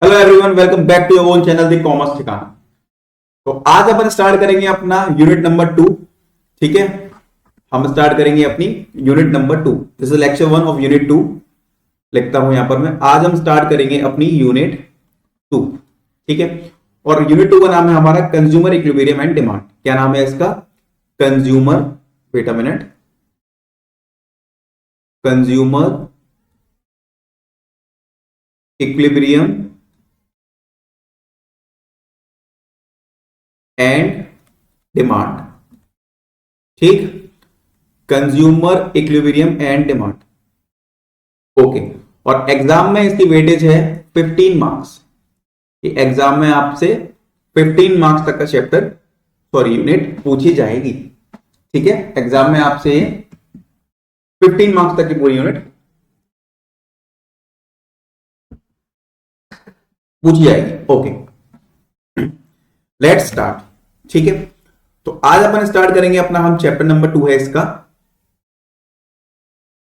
Hello everyone, welcome back to your own channel the commerce Thikana. तो आज अपन start करेंगे अपना यूनिट नंबर 2। ठीक है, हम स्टार्ट करेंगे अपनी unit number 2। This is lecture 1 of unit 2। लिखता हूं यहां पर मैं। आज हम स्टार्ट करेंगे अपनी यूनिट 2। ठीक है, और यूनिट 2 का नाम है हमारा कंज्यूमर इक्विलिब्रियम एंड डिमांड। क्या नाम है इसका? Consumer, wait a minute, consumer equilibrium and demand. ठीक, consumer equilibrium and demand. Okay, और एग्जाम में इसकी वेटेज है 15 मार्क्स। एग्जाम में आपसे 15 मार्क्स तक का चैप्टर, सॉरी यूनिट पूछी जाएगी। ठीक है, एग्जाम में आपसे 15 मार्क्स तक की पूरी यूनिट पूछी जाएगी। Okay, let's start. ठीक है, तो आज अपन स्टार्ट करेंगे अपना, हम चैप्टर नंबर 2 है इसका।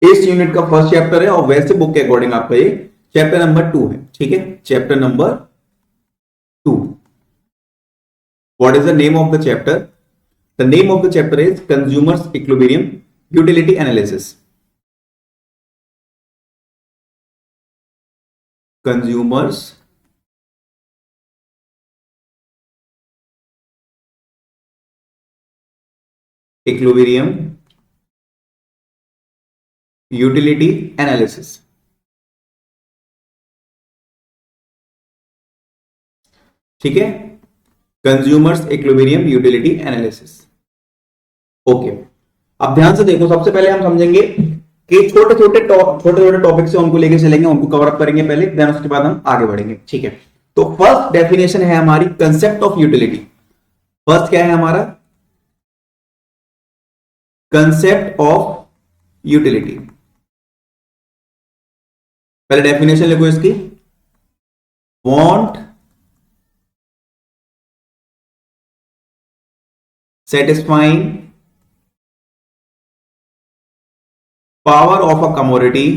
इस यूनिट का फर्स्ट चैप्टर है और वैसे बुक के अकॉर्डिंग आपका ये चैप्टर नंबर 2 है। ठीक है, chapter number 2। What is the name of the chapter? The name of the chapter is consumers equilibrium utility analysis. Consumers equilibrium utility analysis. ठीक है, consumers equilibrium utility analysis. Okay, अब ध्यान से देखो। सबसे पहले हम समझेंगे कि छोटे छोटे टॉपिक से उनको लेके चलेंगे, उनको कवर अप करेंगे पहले, देन उसके बाद हम आगे बढ़ेंगे। ठीक है, तो फर्स्ट डेफिनेशन है हमारी कंसेप्ट ऑफ यूटिलिटी। फर्स्ट क्या है हमारा? Concept of utility. पहले डेफिनेशन लिखो इसकी। Want satisfying power of a commodity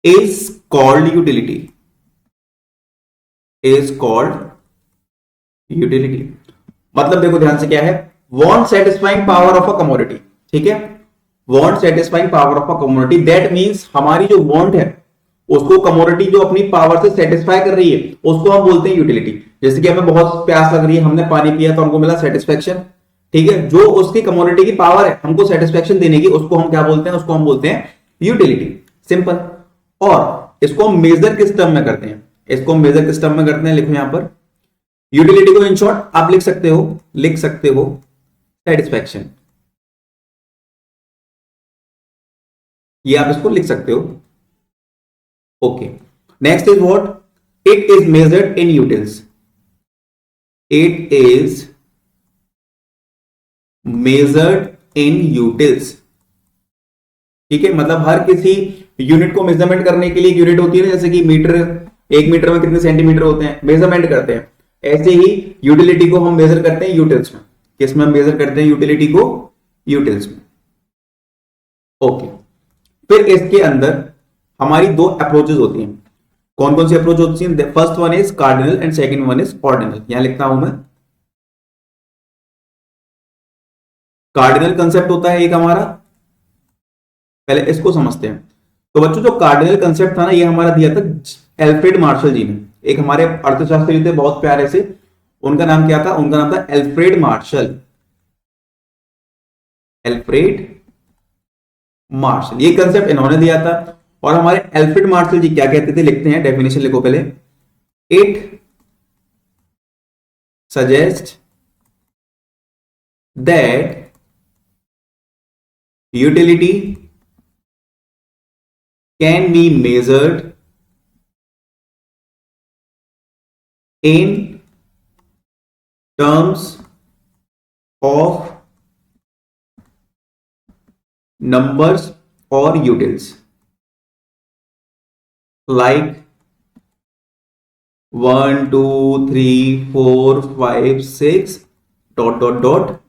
is called utility. Is called utility। मतलब देखो ध्यान से, क्या है? want satisfying power of a commodity। ठीक है, want satisfying power of a commodity, that means हमारी जो want है उसको कमोडिटी जो अपनी पावर से सेटिस्फाई कर रही है उसको हम बोलते हैं यूटिलिटी। जैसे कि हमें बहुत प्यास लग रही है, हमने पानी पिया तो हमको मिला सेटिस्फेक्शन। ठीक है, जो उसकी कमोडिटी की पावर है हमको सेटिस्फेक्शन देने की, उसको हम क्या बोलते हैं? उसको हम बोलते हैं यूटिलिटी। सिंपल। और इसको हम मेजर किस टर्म में करते हैं? इसको हम मेजर किस टर्म में करते हैं? लिखो यहां पर यूटिलिटी को। इन शॉर्ट आप लिख सकते हो सेटिस्फेक्शन। ये आप इसको लिख सकते हो। Okay, next is what? It is measured in utils. It is measured in utils. ठीक है, मतलब हर किसी यूनिट को मेजरमेंट करने के लिए यूनिट होती है ना, जैसे कि मीटर, 1 मीटर में कितने सेंटीमीटर होते हैं, मेजरमेंट करते हैं। ऐसे ही यूटिलिटी को हम मेजर करते हैं यूटिल्स में। किसमें हम मेजर करते हैं यूटिलिटी को? यूटिल्स में। ओके, फिर इसके अंदर हमारी 2 अप्रोचेस होती हैं। कौन कौन सी अप्रोच होती है? First one is cardinal and second one is ordinal. यहां लिखता हूं मैं। कार्डिनल कंसेप्ट होता है एक हमारा, पहले इसको समझते हैं। तो बच्चों, जो कार्डिनल कंसेप्ट था ना, ये हमारा दिया था एल्फ्रेड मार्शल जी ने। एक हमारे अर्थशास्त्री थे बहुत प्यारे से, उनका नाम क्या था? उनका नाम था एल्फ्रेड मार्शल। एल्फ्रेड मार्शल, ये कंसेप्ट इन्होंने दिया था। और हमारे एल्फ्रेड मार्शल जी क्या कहते थे? लिखते हैं, डेफिनेशन लिखो पहले। It suggest that utility can be measured in terms of numbers और यूटिल्स, like 1 2 3 4 5 6 ...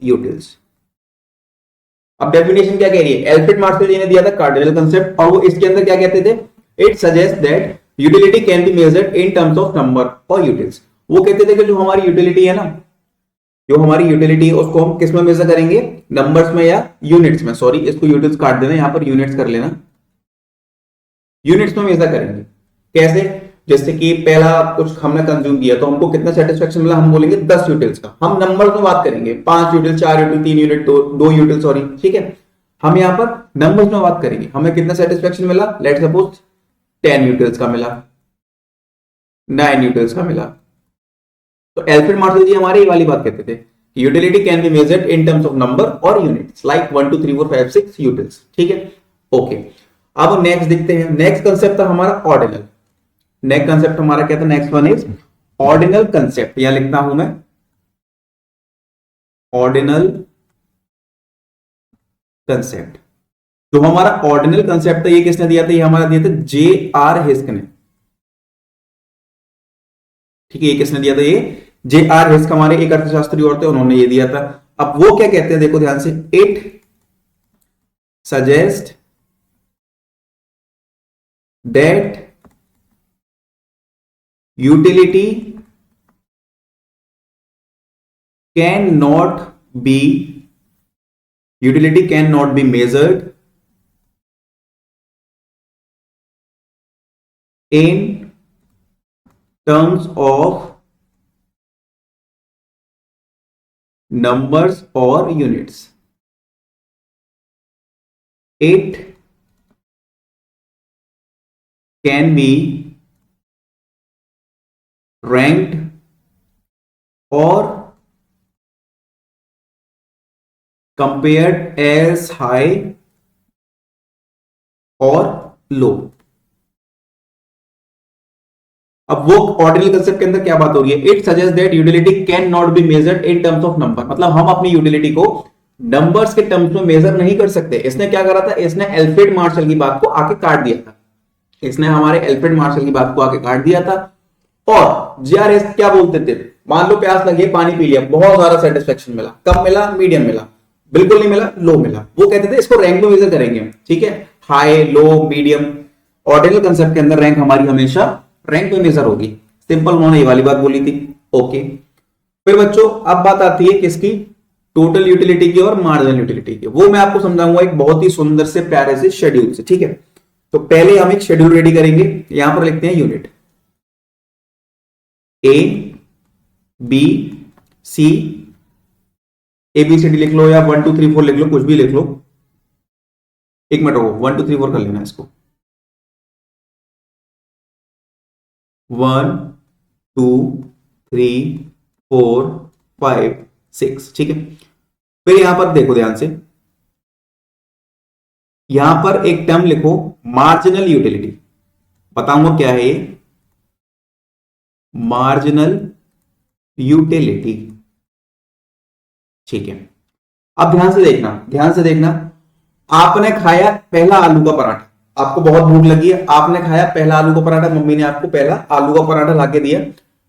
utils। अब डेफिनेशन क्या कह रही है, एल्फ्रेड मार्शल जी ने दिया था कार्डिनल कंसेप्ट, और वो इसके अंदर क्या कहते थे, it suggest that utility can be measured in terms of number और यूनिट्स। वो कहते थे कि जो हमारी यूटिलिटी है ना, जो हमारी यूटिलिटी है उसको हम किस में मेजर करेंगे, नंबर्स में या यूनिट्स में, सॉरी इसको यूनिट्स काट देना, यहां पर यूनिट्स कर लेना, यूनिट्स में मेजर करेंगे। कैसे, जैसे कि पहला कुछ हमने कंज्यूम किया तो हमको कितना सेटिस्फेक्शन मिला, हम बोलेंगे 10 यूटिल्स का, हम नंबर्स में बात करेंगे, 5 यूटिल, 4 यूटिल, 3 यूनिट, 2 यूटिल, सॉरी ठीक है, हम यहां पर नंबर्स में बात करेंगे, हमें कितना सेटिस्फेक्शन मिला, लेट सपोज 10 यूटिल्स का मिला, 9 यूटिल्स का मिला। तो एल्फ्रेड मार्शल जी हमारे ये वाली बात कहते थे कि utility can be measured in terms of number और यूनिट्स, लाइक 1 2 3 4 5 6 यूटिल्स, ठीक है, ओके। अब नेक्स्ट देखते हैं, नेक्स्ट कंसेप्ट था हमारा ऑर्डिनल। नेक्स्ट कंसेप्ट हमारा क्या था, next one is ordinal concept, यहां लिखता हूं मैं ऑर्डिनल कंसेप्ट। जो हमारा ऑर्डिनल कंसेप्ट था ये किसने दिया था, ये हमारा दिया था J.R. हिस्क ने, ठीक है, ये किसने दिया था, ये J.R. हिस्क हमारे एक अर्थशास्त्री और थे, उन्होंने ये दिया था। अब वो क्या कहते हैं, देखो ध्यान से, it suggest that utility cannot be measured in terms of numbers or units. It can be ranked or compared as high or low। अब वो ऑर्डिनल कंसेप्ट के अंदर क्या बात हो रही है, it suggest that utility can not be measured in terms of number, मतलब हम अपनी यूटिलिटी को नंबर्स के टर्म्स में मेजर नहीं कर सकते। इसने क्या करा था, इसने एल्फ्रेड मार्शल की बात को आके काट दिया था, इसने हमारे एल्फ्रेड मार्शल की बात को आके काट दिया था। और जीआरएस क्या बोलते थे, मान लो प्यास लगी है, पानी पी लिया, बहुत सारा सेटिस्फेक्शन मिला, कम मिला, मीडियम मिला, बिल्कुल नहीं मिला, लो मिला, वो कहते थे इसको रैंक में मेजर करेंगे, ठीक है, high low medium. Ordinal concept के अंदर रैंक हमारी हमेशा रैंक में मेजर होगी, सिंपल, उन्होंने ये वाली बात बोली थी, ओके। फिर बच्चों अब बात आती है किसकी, टोटल यूटिलिटी की और मार्जिनल यूटिलिटी की। वो मैं आपको समझाऊंगा एक बहुत ही सुंदर से प्यारे से शेड्यूल से, ठीक है। तो पहले हम एक शेड्यूल रेडी करेंगे, यहां पर लिखते हैं unit A B C, ABCD लिख लो या 1 2 3 4 लिख लो, कुछ भी लिख लो, एक मिनट रुको, 1 2 3 4 कर लेना इसको, 1 2 3 4 5 6, ठीक है। फिर यहां पर देखो ध्यान से, यहां पर एक टर्म लिखो मार्जिनल यूटिलिटी, बताऊंगा क्या है ये मार्जिनल यूटिलिटी, ठीक है। अब ध्यान से देखना, ध्यान से देखना, आपने खाया पहला आलू का पराठा, आपको बहुत भूख लगी है, आपने खाया पहला आलू का पराठा, मम्मी ने आपको पहला आलू का पराठा लाके दिया,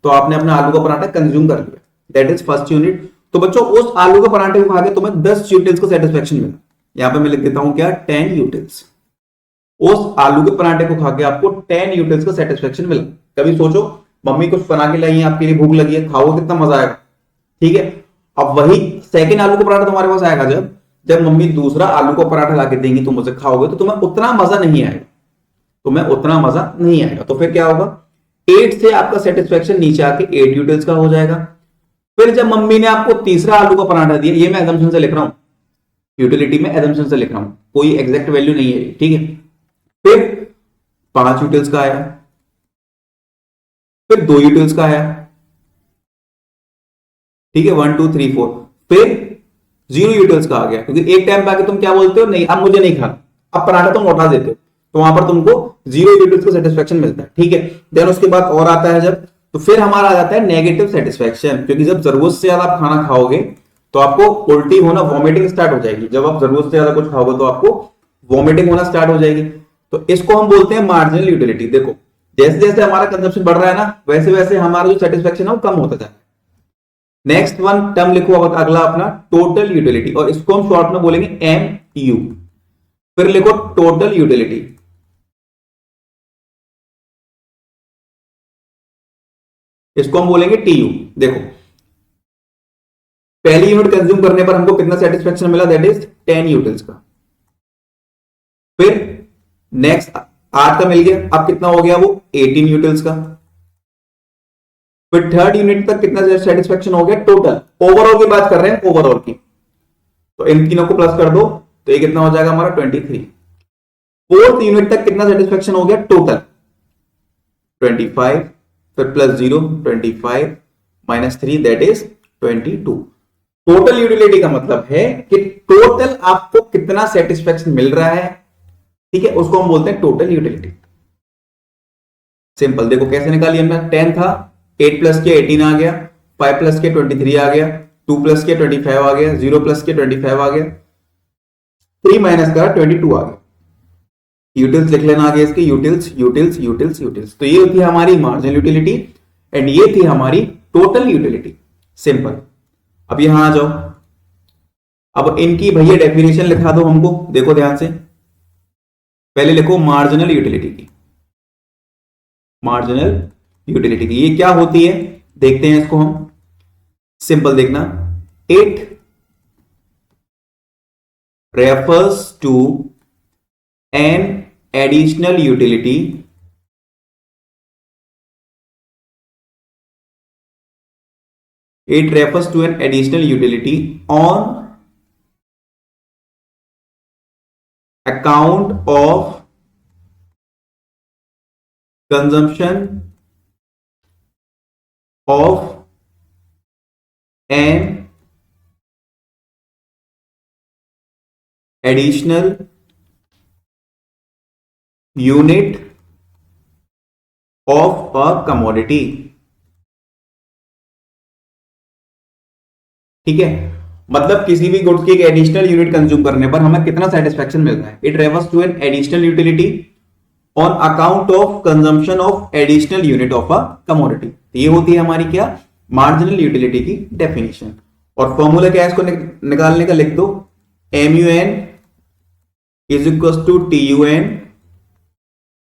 तो आपने अपना आलू का पराठा कंज्यूम कर लिया, दैट इज फर्स्ट यूनिट। तो बच्चों उस आलू का पराठे को खा के तुम्हें 10 यूटिल्स को सेटिस्फेक्शन मिला, यहां पे मैं लिख देता हूं क्या, 10 यूटिल्स। उस आलू के पराठे को खा के आपको 10 यूटिल्स का सेटिस्फेक्शन मिला। कभी सोचो मम्मी कुछ बना के लाई है, आपके लिए भूख लगी है, खाओ, कितना मजा आएगा, ठीक है। अब वही सेकंड आलू का पराठा तुम्हारे पास आएगा जब मम्मी दूसरा आलू का पराठा लाके देंगी, तुम उसे खाओगे, तो तुम्हें उतना मजा नहीं आएगा, तुम्हें उतना मजा नहीं आएगा। तो फिर क्या होगा, 8 से आपका सेटिस्फेक्शन नीचे आके 8 यूटिल्स का हो जाएगा। फिर जब मम्मी ने आपको तीसरा आलू का पराठा दिया, ये मैं एजम्पशन से लिख रहा हूं, यूटिलिटी में एजम्पशन से लिख रहा हूं, कोई एग्जैक्ट वैल्यू नहीं है, ठीक है। फिर 5 यूटिल्स का आया, फिर 2 यूटिल्स का आया, ठीक है, 1 2 3 4, फिर 0 यूटिल्स का आ गया, क्योंकि एक टाइम पे आके तुम क्या बोलते हो, नहीं अब मुझे नहीं खाना, अब पराठा तुम उठा देते हो, तो वहां पर तुमको 0 यूटिल्स का सेटिस्फेक्शन मिलता है, ठीक है। देन उसके बाद और आता है जब, तो फिर हमारा आ जाता है नेगेटिव सेटिस्फेक्शन, क्योंकि जब जरूरत से ज्यादा आप खाना खाओगे तो आपको उल्टी होना, वॉमिटिंग स्टार्ट हो जाएगी। जब आप जरूरत से ज्यादा कुछ खाओगे तो आपको वॉमिटिंग होना स्टार्ट हो जाएगी, तो इसको हम बोलते हैं मार्जिनल यूटिलिटी। देखो जैसे जैसे हमारा कंजप्शन बढ़ रहा है ना, वैसे वैसे हमारा जो सेटिस्फेक्शन है वो कम होता जाता है। नेक्स्ट वन टर्म लिखो अब अगला अपना टोटल यूटिलिटी, और इसको हम शॉर्ट में बोलेंगे यू, फिर लिखो टोटल यूटिलिटी। इसको हम बोलेंगे टीयू। देखो पहली यूनिट कंज्यूम करने पर हमको कितना सेटिस्फेक्शन मिला, दैट इज 10 यूटिल्स का। फिर नेक्स्ट 8 का मिल गया, अब कितना हो गया वो 18 यूटिल्स का। फिर थर्ड यूनिट तक कितना सेटिस्फेक्शन हो गया टोटल, ओवरऑल की बात कर रहे हैं, ओवरऑल की। तो इन तीनों को प्लस कर दो तो ये कितना हो जाएगा हमारा 23। फोर्थ यूनिट तक कितना सेटिस्फेक्शन हो गया टोटल 25, फिर plus 0 25 minus 3 that is 22। Total utility का मतलब है कि टोटल आपको कितना सेटिस्फेक्शन मिल रहा है, ठीक है, उसको हम बोलते हैं टोटल यूटिलिटी। सिंपल, देखो कैसे निकाली हमने, 10 था, 8 प्लस के 18 आ गया, 5 प्लस के 23 आ गया, 2 प्लस के 25 आ गया, 0 प्लस के 25 आ गया, 3 माइनस का 22 आ गया। यूटिल्स लिख लेना आगे इसके, यूटिल्स यूटिल्स यूटिल्स यूटिल्स। तो ये थी हमारी मार्जिनल यूटिलिटी एंड ये थी हमारी टोटल यूटिलिटी। सिंपल। अब यहां आ जाओ, अब इनकी भैया डेफिनेशन लिखा दो हमको, देखो ध्यान से। पहले लिखो मार्जिनल यूटिलिटी की, मार्जिनल यूटिलिटी की ये क्या होती है देखते हैं इसको हम। सिंपल देखना, it refers to an additional utility it refers to an additional utility on account of consumption of an additional unit of a commodity। ठीक है, मतलब किसी भी गुड्स की एक एडिशनल यूनिट कंज्यूम करने पर हमें कितना सेटिस्फेक्शन मिल रहा है। It refers to an additional utility on account of consumption of additional unit of a commodity. ये होती है हमारी क्या, मार्जिनल यूटिलिटी की डेफिनेशन। और फॉर्मूला क्या है इसको निकालने का, लिख दो MUN is equal to TUN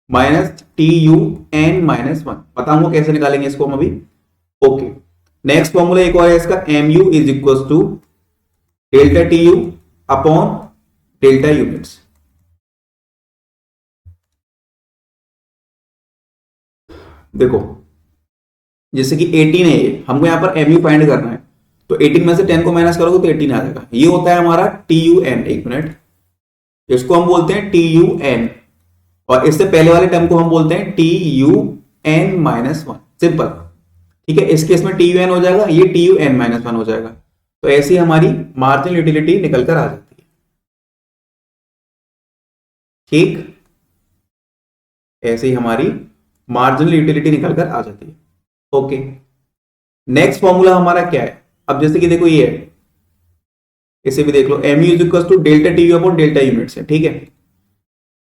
minus TUN minus 1। बताऊंगा कैसे निकालेंगे इसको हम अभी। ओके, नेक्स्ट फॉर्मूला एक और है इसका, MU is equal to delta TU upon delta units. देखो जैसे कि 18 है ये, हमको यहां पर MU फाइंड करना है, तो 18 में से 10 को माइनस करोगे तो 18 आ जाएगा। ये होता है हमारा TUN। एक मिनट, इसको हम बोलते हैं TUN और इससे पहले वाले टर्म को हम बोलते हैं TUN माइनस 1। सिंपल, ठीक है। इस केस में TUN हो जाएगा, ये TUN माइनस 1 हो जाएगा। तो ऐसी हमारी मार्जिनल यूटिलिटी निकल कर आ जाती है। ठीक, ऐसे ही हमारी मार्जिनल यूटिलिटी निकल कर आ जाती है। ओके, नेक्स्ट फॉर्मूला हमारा क्या है, अब जैसे कि देखो ये है, इसे भी देख लो, MU is equal to delta TU upon delta units है। ठीक है,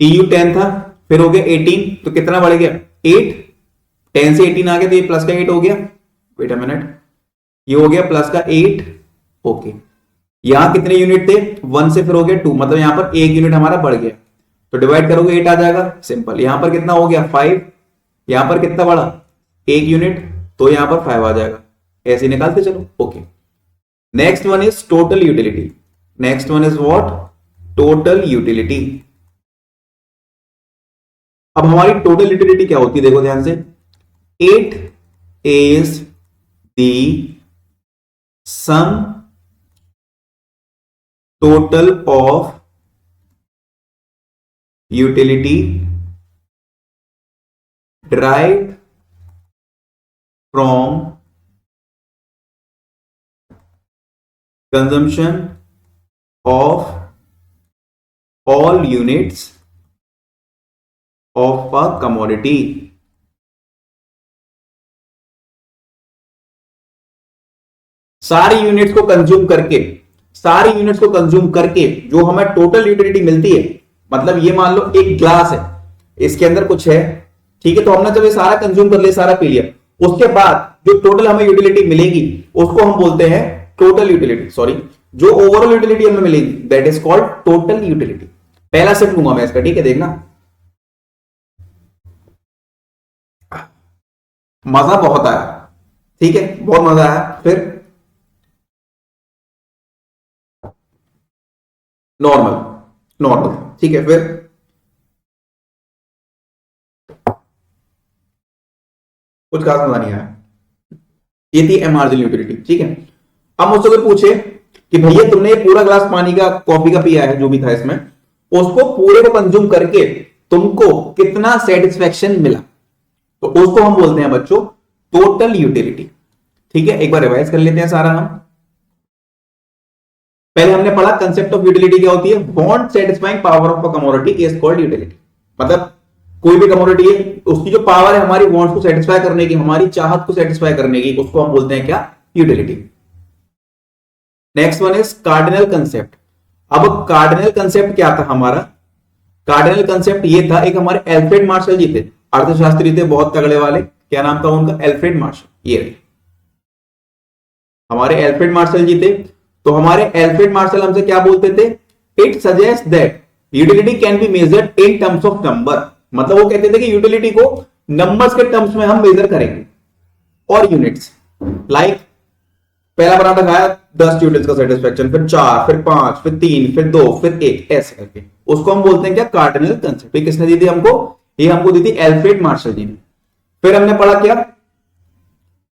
TU 10 था, फिर हो गया 18, तो कितना बढ़ गया 8, 10 से 18 आ गया तो ये प्लस का 8 हो गया। वेट अ मिनट, ये हो गया प्लस का 8। ओके, यहां कितने यूनिट थे 1 से फिर हो गया 2, मतलब यहां पर 1 यूनिट हमारा बढ़ गया, तो डिवाइड करोगे 8 आ जाएगा। सिंपल, यहां पर कितना हो गया 5, यहां पर कितना बढ़ा 1 यूनिट, तो यहां पर 5 आ जाएगा। ऐसे निकालते चलो। Okay, next one is total utility. Next one is what, total utility. अब हमारी टोटल यूटिलिटी क्या होती है, देखो ध्यान से, it is the sum total of utility derived from consumption of all units of a commodity। सारी यूनिट्स को कंज्यूम करके, सारी यूनिट्स को कंज्यूम करके जो हमें टोटल यूटिलिटी मिलती है, मतलब ये मान लो एक ग्लास है, इसके अंदर कुछ है, ठीक है, तो हमने जब ये सारा कंज्यूम कर लिया, सारा पी लिया, उसके बाद जो टोटल हमें यूटिलिटी मिलेगी उसको हम बोलते हैं टोटल यूटिलिटी। सॉरी, जो ओवरऑल यूटिलिटी हमें मिलेगी that is called total utility. पहला सेट लूंगा मैं इसका, ठीक है, देखना मजा बहुत आया, ठीक है, बहुत मजा आया। फिर नॉर्मल, नॉर्मल, ठीक है, फिर कुछ खास मजा नहीं आया। ये थी मार्जिनल यूटिलिटी, ठीक है। अब मुझसे कोई पूछे कि भैया तुमने ये पूरा ग्लास पानी का कॉफी का पिया है, जो भी था इसमें, उसको पूरे को कंज्यूम करके तुमको कितना सेटिस्फेक्शन मिला, तो उसको हम बोलते हैं बच्चों टोटल यूटिलिटी, ठीक है। एक बार रिवाइज कर लेते हैं सारा हम। पहले हमने पढ़ा कंसेप्ट ऑफ यूटिलिटी क्या होती है, want satisfying power of a commodity is called utility. मतलब कोई भी कमोडिटी है, उसकी जो पावर है हमारी वांट्स को सेटिस्फाई करने की, हमारी चाहत को सेटिस्फाई करने की, उसको हम बोलते हैं क्या, utility. Next one is cardinal concept. अब कार्डिनल कंसेप्ट क्या था हमारा, कार्डिनल कंसेप्ट ये था, एक हमारे एल्फ्रेड मार्शल जी थे, अर्थशास्त्री थे बहुत तगड़े वाले, क्या नाम था उनका, एल्फ्रेड मार्शल। ये हमारे एल्फ्रेड मार्शल जी थे। तो हमारे एल्फ्रेड मार्शल हमसे क्या बोलते थे, it suggest that utility can be measured in terms of number. मतलब वो कहते थे कि यूटिलिटी को नंबर्स के टर्म्स में हम मेजर करेंगे और यूनिट्स। लाइक पहला पराठा खाया 10 यूनिट्स का सेटिस्फेक्शन, फिर 4, फिर 5, फिर 3, फिर 2, फिर 1, ऐसे करके उसको हम बोलते हैं क्या, कार्डिनल कंसेप्ट। ये किसने दी थी हमको, ये हमको दी थी एल्फ्रेड मार्शल जी ने। फिर हमने पढ़ा क्या,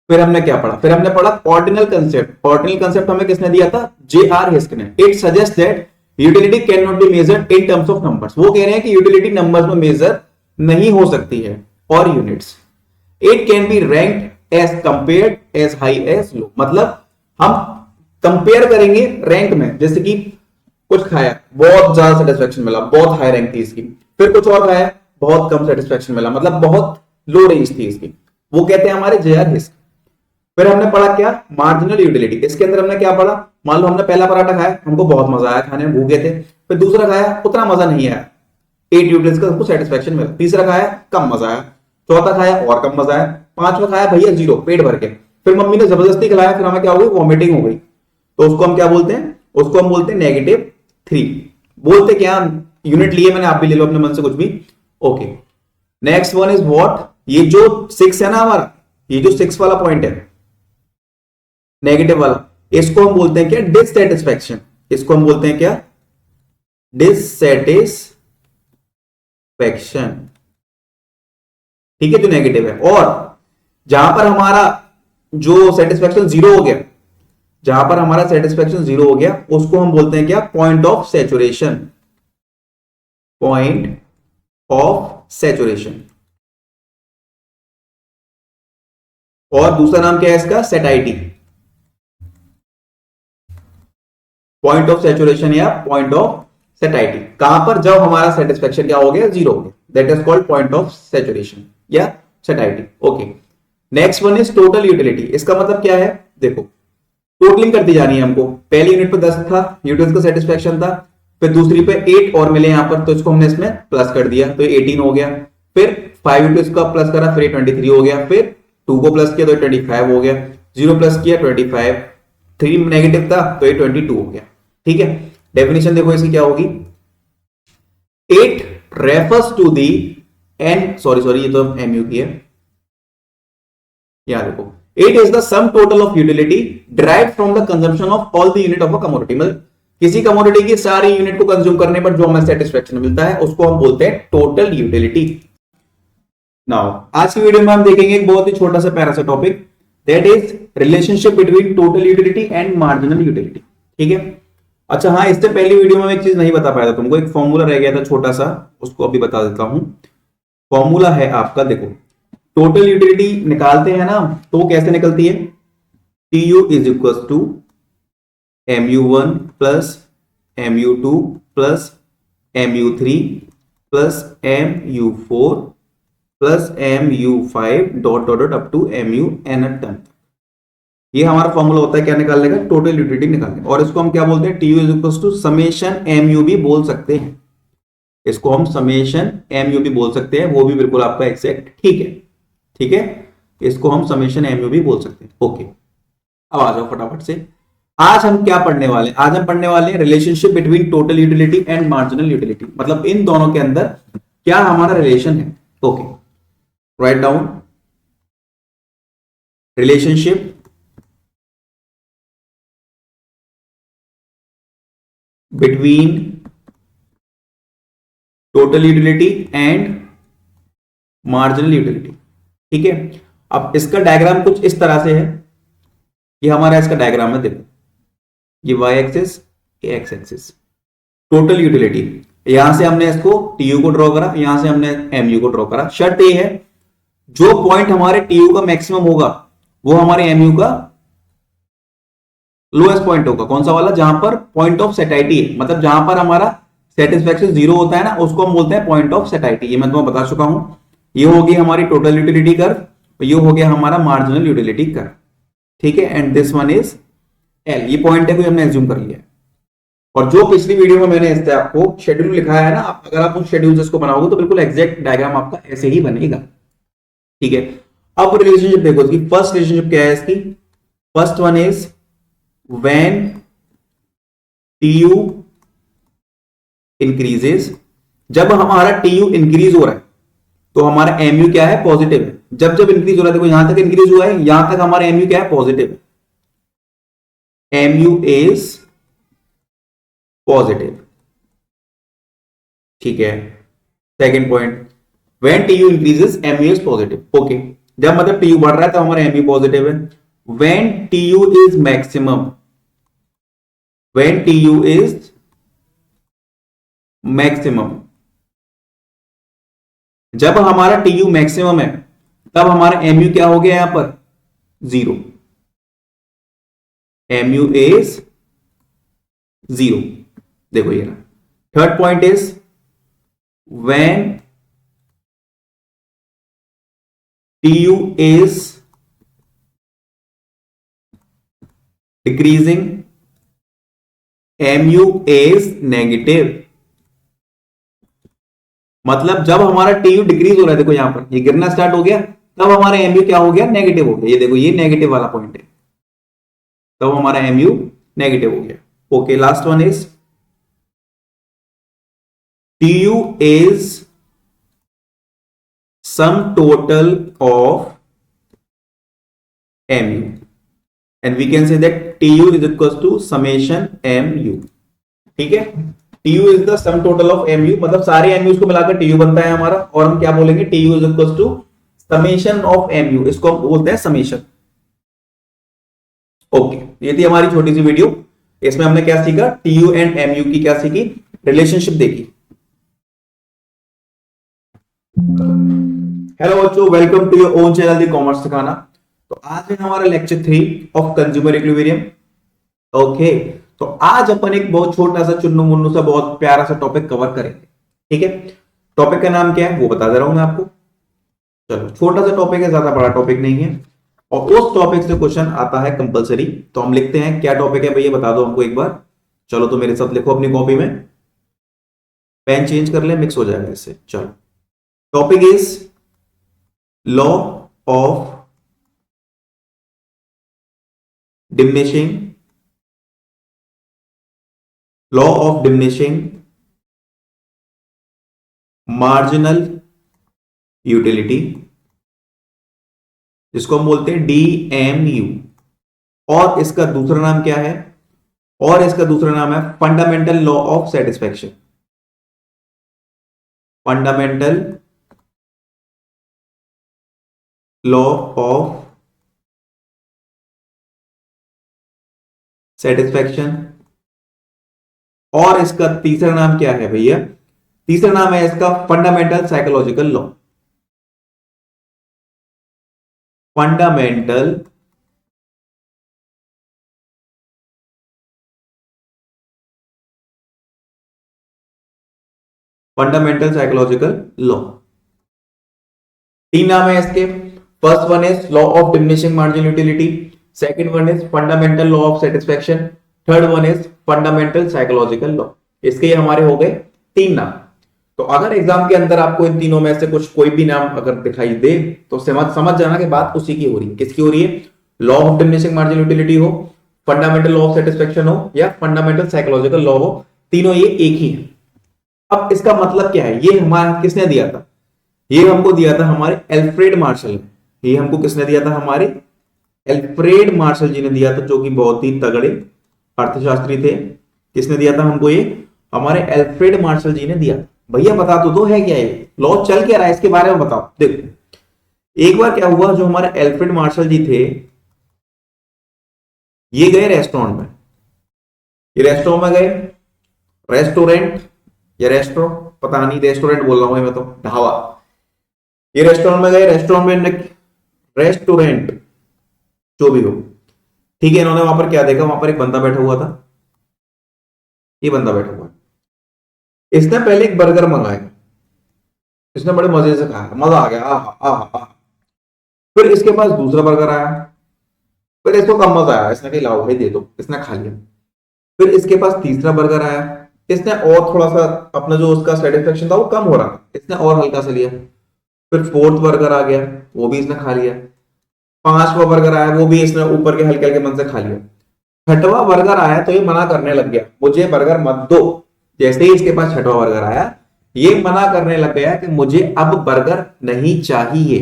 फिर हमने पढ़ा ऑर्डिनल कंसेप्ट। ऑर्डिनल कंसेप्ट हमें किसने दिया था, J.R. हिस्क ने। It suggest that utility can not be measured in terms of numbers. वो कह रहे हैं कि यूटिलिटी नंबर्स में मेजर नहीं हो सकती है, और units. It can be ranked as compared as high as low. मतलब हम कंपेयर करेंगे रैंक में, जैसे कि कुछ खाया बहुत ज्यादा सेटिस्फेक्शन मिला, बहुत हाई रैंक थी इसकी, फिर कुछ और खाया बहुत कम सेटिस्फेक्शन मिला, मतलब बहुत लो रेंज थी इसकी, वो कहते हैं हमारे J.R. हिस्क। फिर हमने पढ़ा क्या, मार्जिनल यूटिलिटी। इसके अंदर हमने क्या पढ़ा, मान लो हमने पहला पराठा खाया, हमको बहुत मजा आया खाने में, भूखे थे, फिर दूसरा खाया उतना मजा नहीं आया, 8 यूटिलिटीज का हमको सेटिस्फेक्शन मिला, तीसरा खाया कम मजा आया, चौथा खाया और कम मजा आया, पांचवा खाया भैया 0 पेट भर के, फिर मम्मी ने जबरदस्ती खिलाया, फिर हमें क्या हो गई, वॉमिटिंग हो गई, तो उसको हम क्या बोलते हैं, उसको हम बोलते हैं -3। बोलते क्या, यूनिट लिए मैंने, आप भी ले लो अपने मन से कुछ भी, okay. Next one is what, ये जो 6 है ना हमारा, ये जो 6 वाला पॉइंट है नेगेटिव वाला, इसको हम बोलते हैं क्या, डिससैटिस्फैक्शन। इसको हम बोलते हैं क्या, डिससैटिस्फैक्शन, ठीक है, जो नेगेटिव है। और जहां पर हमारा जो सेटिस्फैक्शन 0 हो गया, जहां पर हमारा सेटिस्फैक्शन 0 हो गया, उसको हम बोलते हैं क्या, point of saturation. Point of saturation. और दूसरा नाम क्या है इसका, सेटाइटी। पॉइंट ऑफ सैचुरेशन या पॉइंट ऑफ सेटाइटी, कहां पर, जब हमारा सेटिस्फेक्शन क्या हो गया, 0 हो गया, that is called point of saturation या satiety, okay. Next one is total utility. इसका मतलब क्या है, देखो टोटलिंग करती जानी है हमको। पहली यूनिट पे 10 था यूटिलिटी का सेटिस्फेक्शन था, फिर दूसरी पे 8 और मिले यहां पर, तो इसको हमने इसमें प्लस कर दिया, तो 18 हो गया। फिर 5 यूनिट का प्लस करा, फिर 23 हो गया, फिर 2 को प्लस किया तो 25 हो गया, 0 प्लस किया 25, 3 नेगेटिव था तो ये 22 हो गया, ठीक है। डेफिनेशन देखो इसकी क्या होगी, 8 refers to the an, sorry ये तो एमयू की है, यहां देखो 8 is the sum total of utility derived from the consumption of all the unit of a commodity। मतलब किसी कमोडिटी की सारी यूनिट को कंज्यूम करने पर जो हमें सेटिस्फेक्शन मिलता है उसको हम बोलते हैं टोटल यूटिलिटी। नाउ आज की वीडियो में हम देखेंगे एक बहुत ही छोटा सा पैरा सा topic, that is relationship between total utility and marginal utility, ठीक है। अच्छा हाँ, इससे पहली वीडियो में एक चीज नहीं बता पाया था तुमको, एक फॉर्मूला रह गया था छोटा सा, उसको अभी बता देता हूं। फॉर्मूला है आपका, देखो टोटल यूटिलिटी निकालते हैं ना, तो कैसे निकलती है, TU is equal to MU1 plus MU2 plus MU3 plus MU4 plus MU5 dot dot dot up to MUN term. ये हमारा फॉर्मूला होता है क्या निकालने का, टोटल यूटिलिटी निकालने, और इसको हम क्या बोलते हैं, TU is equal to summation MU भी बोल सकते हैं, इसको हम समेशन MU भी बोल सकते हैं, वो भी बिल्कुल आपका एग्जैक्ट ठीक है, ठीक है, इसको हम समेशन MU भी बोल सकते हैं, ओके। अब आ जाओ फटाफट से, आज हम क्या पढ़ने वाले हैं? आज हम पढ़ने वाले हैं relationship between total utility and marginal utility, मतलब इन दोनों के अंदर क्या हमारा रिलेशन है। Okay, write down relationship between total utility and marginal utility. ठीक है, अब इसका डायग्राम कुछ इस तरह से है, ये हमारा इसका डायग्राम है, देखो ये y एक्सिस, ये x एक्सिस, टोटल यूटिलिटी। यहां से हमने इसको TU को ड्रॉ करा, यहां से हमने MU को ड्रॉ करा। शर्त ये है जो पॉइंट हमारे TU का मैक्सिमम होगा वो हमारे MU का लोएस्ट पॉइंट होगा। कौन सा वाला? जहां पर पॉइंट ऑफ सेटाइटी है, मतलब जहां पर हमारा सेटिस्फेक्शन 0 होता है ना, उसको हम बोलते हैं पॉइंट ऑफ सेटाइटी। ये मैं तुम्हें बता चुका हूं। ये होगी हमारी टोटल यूटिलिटी कर्व, ये हो गया हमारा मार्जिनल यूटिलिटी कर्व। ठीक है, and this one is L। ये पॉइंट है, कोई हमने एज्यूम कर लिया है। और जो पिछली वीडियो में मैंने इससे आपको शेड्यूल लिखाया है ना, अगर आप उस शेड्यूल से इसको बनाओगे तो बिल्कुल एग्जैक्ट डायग्राम आपका ऐसे ही बनेगा। ठीक है, अब रिलेशनशिप देखो इसकी। फर्स्ट रिलेशनशिप क्या है इसकी? First one is when TU increases. जब हमारा TU इंक्रीज हो रहा है तो हमारा MU क्या है? पॉजिटिव है। जब जब इंक्रीज हो रहा है, देखो यहां तक इंक्रीज हुआ है, यहां तक हमारा MU क्या है? पॉजिटिव है। MU is positive. ठीक है, second point, when TU increases MU is positive. Okay, जब मतलब TU बढ़ रहा है तो हमारा MU पॉजिटिव है। When TU is maximum, when TU is maximum, जब हमारा TU मैक्सिमम है तब हमारा MU क्या हो गया? यहां पर 0। MU is 0। देखो ये ना। Third point is when TU is decreasing, MU is negative. मतलब जब हमारा TU डिक्रीज हो रहा है, देखो यहां पर ये गिरना स्टार्ट हो गया, तब हमारा MU क्या हो गया? नेगेटिव हो गया। ये देखो ये नेगेटिव वाला पॉइंट है, तब हमारा MU नेगेटिव हो गया। Okay, last one is TU is sum total of MU and we can say that TU is equals to summation MU। ठीक है, TU is the sum total of MU, मतलब सारे MUs को मिलाकर TU बनता है हमारा, और हम क्या बोलेंगे? TU is equals to summation of MU, इसको हम बोलते हैं समेशन। ओके, ये थी हमारी छोटी सी वीडियो। इसमें हमने क्या सीखा? TU एंड MU की क्या सीखी? रिलेशनशिप देखी। हेलो बच्चों, welcome to your own channel the commerce सिखाना। तो आज है हमारा lecture 3 of consumer equilibrium. Okay, तो आज अपन एक बहुत छोटा सा चुन्नू मुन्नू सा बहुत प्यारा सा टॉपिक कवर करेंगे। ठीक है, टॉपिक का नाम क्या है वो बता दे रहा हूं मैं आपको। चलो, छोटा सा टॉपिक है, ज्यादा बड़ा टॉपिक नहीं है, और उस टॉपिक से क्वेश्चन आता है कंपलसरी। तो हम लिखते हैं, क्या टॉपिक है भैया बता दो हमको एक बार। चलो, तो मेरे साथ लिखो अपनी कॉपी में, पेन चेंज कर ले, मिक्स हो जाएगा इससे। चलो, topic is law of diminishing, law of diminishing marginal utility, जिसको हम बोलते हैं DMU। और इसका दूसरा नाम क्या है? और इसका दूसरा नाम है fundamental law of satisfaction. Fundamental law of satisfaction. और इसका तीसरा नाम क्या है भैया? तीसरा नाम है इसका fundamental psychological law. Fundamental psychological law. तीन नाम है इसके। First one is law of diminishing marginal utility, second one is fundamental law of satisfaction, third one is fundamental psychological law. इसके ये हमारे हो गए तीन नाम। तो अगर एग्जाम के अंदर आपको इन तीनों में से कुछ कोई भी नाम अगर दिखाई दे तो समझ जाना कि बात उसी की हो रही है। किसकी हो रही है? Law of diminishing marginal utility हो, फंडामेंटल लॉ ऑफ सेटिस्फेक्शन हो या फंडामेंटल साइकोलॉजिकल लॉ हो, तीनों ये एक ही है। अब इसका मतलब क्या है, ये हमारा किसने दिया था, ये हमको दिया था हमारे एल्फ्रेड मार्शल ने। ये हमको किसने दिया था, हमारे एल्फ्रेड मार्शल जी ने दिया था, जो कि बहुत ही तगड़े अर्थशास्त्री थे। किसने दिया था हमको ये, हमारे एल्फ्रेड मार्शल जी ने दिया। भैया बता तो दो है क्या ये लॉ, चल क्या रहा है इसके बारे में बताओ। देखो एक बार क्या हुआ, जो हमारे एल्फ्रेड मार्शल जी थे ये गए रेस्टोरेंट में, ये रेस्टोरेंट में गए, रेस्टोरेंट या रेस्टोरेंट पता नहीं, रेस्टोरेंट बोल रहा हूं मैं तो, ढाबा। ये रेस्टोरेंट में गए, रेस्टोरेंट जो भी हो, ठीक है। इन्होंने वहां पर क्या देखा, वहां पर एक बंदा बैठा हुआ था, ये बंदा बैठा हुआ है। इसने पहले एक बर्गर मंगाया, इसने बड़े मजे से खाया, मजा आ गया, आहा आहा आहा। फिर इसके पास दूसरा बर्गर आया, फिर इसको कम मजा आया, इसने कहा लाओ भाई दे दो, इसने खा लिया। फिर इसके पास तीसरा बर्गर आया, इसने और थोड़ा सा अपना जो उसका सेटिस्फेक्शन था वो कम हो रहा था, इसने और हल्का सा लिया। फिर फोर्थ बर्गर आ गया, वो भी इसने खा लिया। पांचवा बर्गर आया, वो भी इसने ऊपर के हल्के हल्के मन से खा लिया। छठवां बर्गर आया तो ये मना करने लग गया, मुझे बर्गर मत दो। जैसे ही इसके पास छठवां बर्गर आया, ये मना करने लग गया कि मुझे अब बर्गर नहीं चाहिए।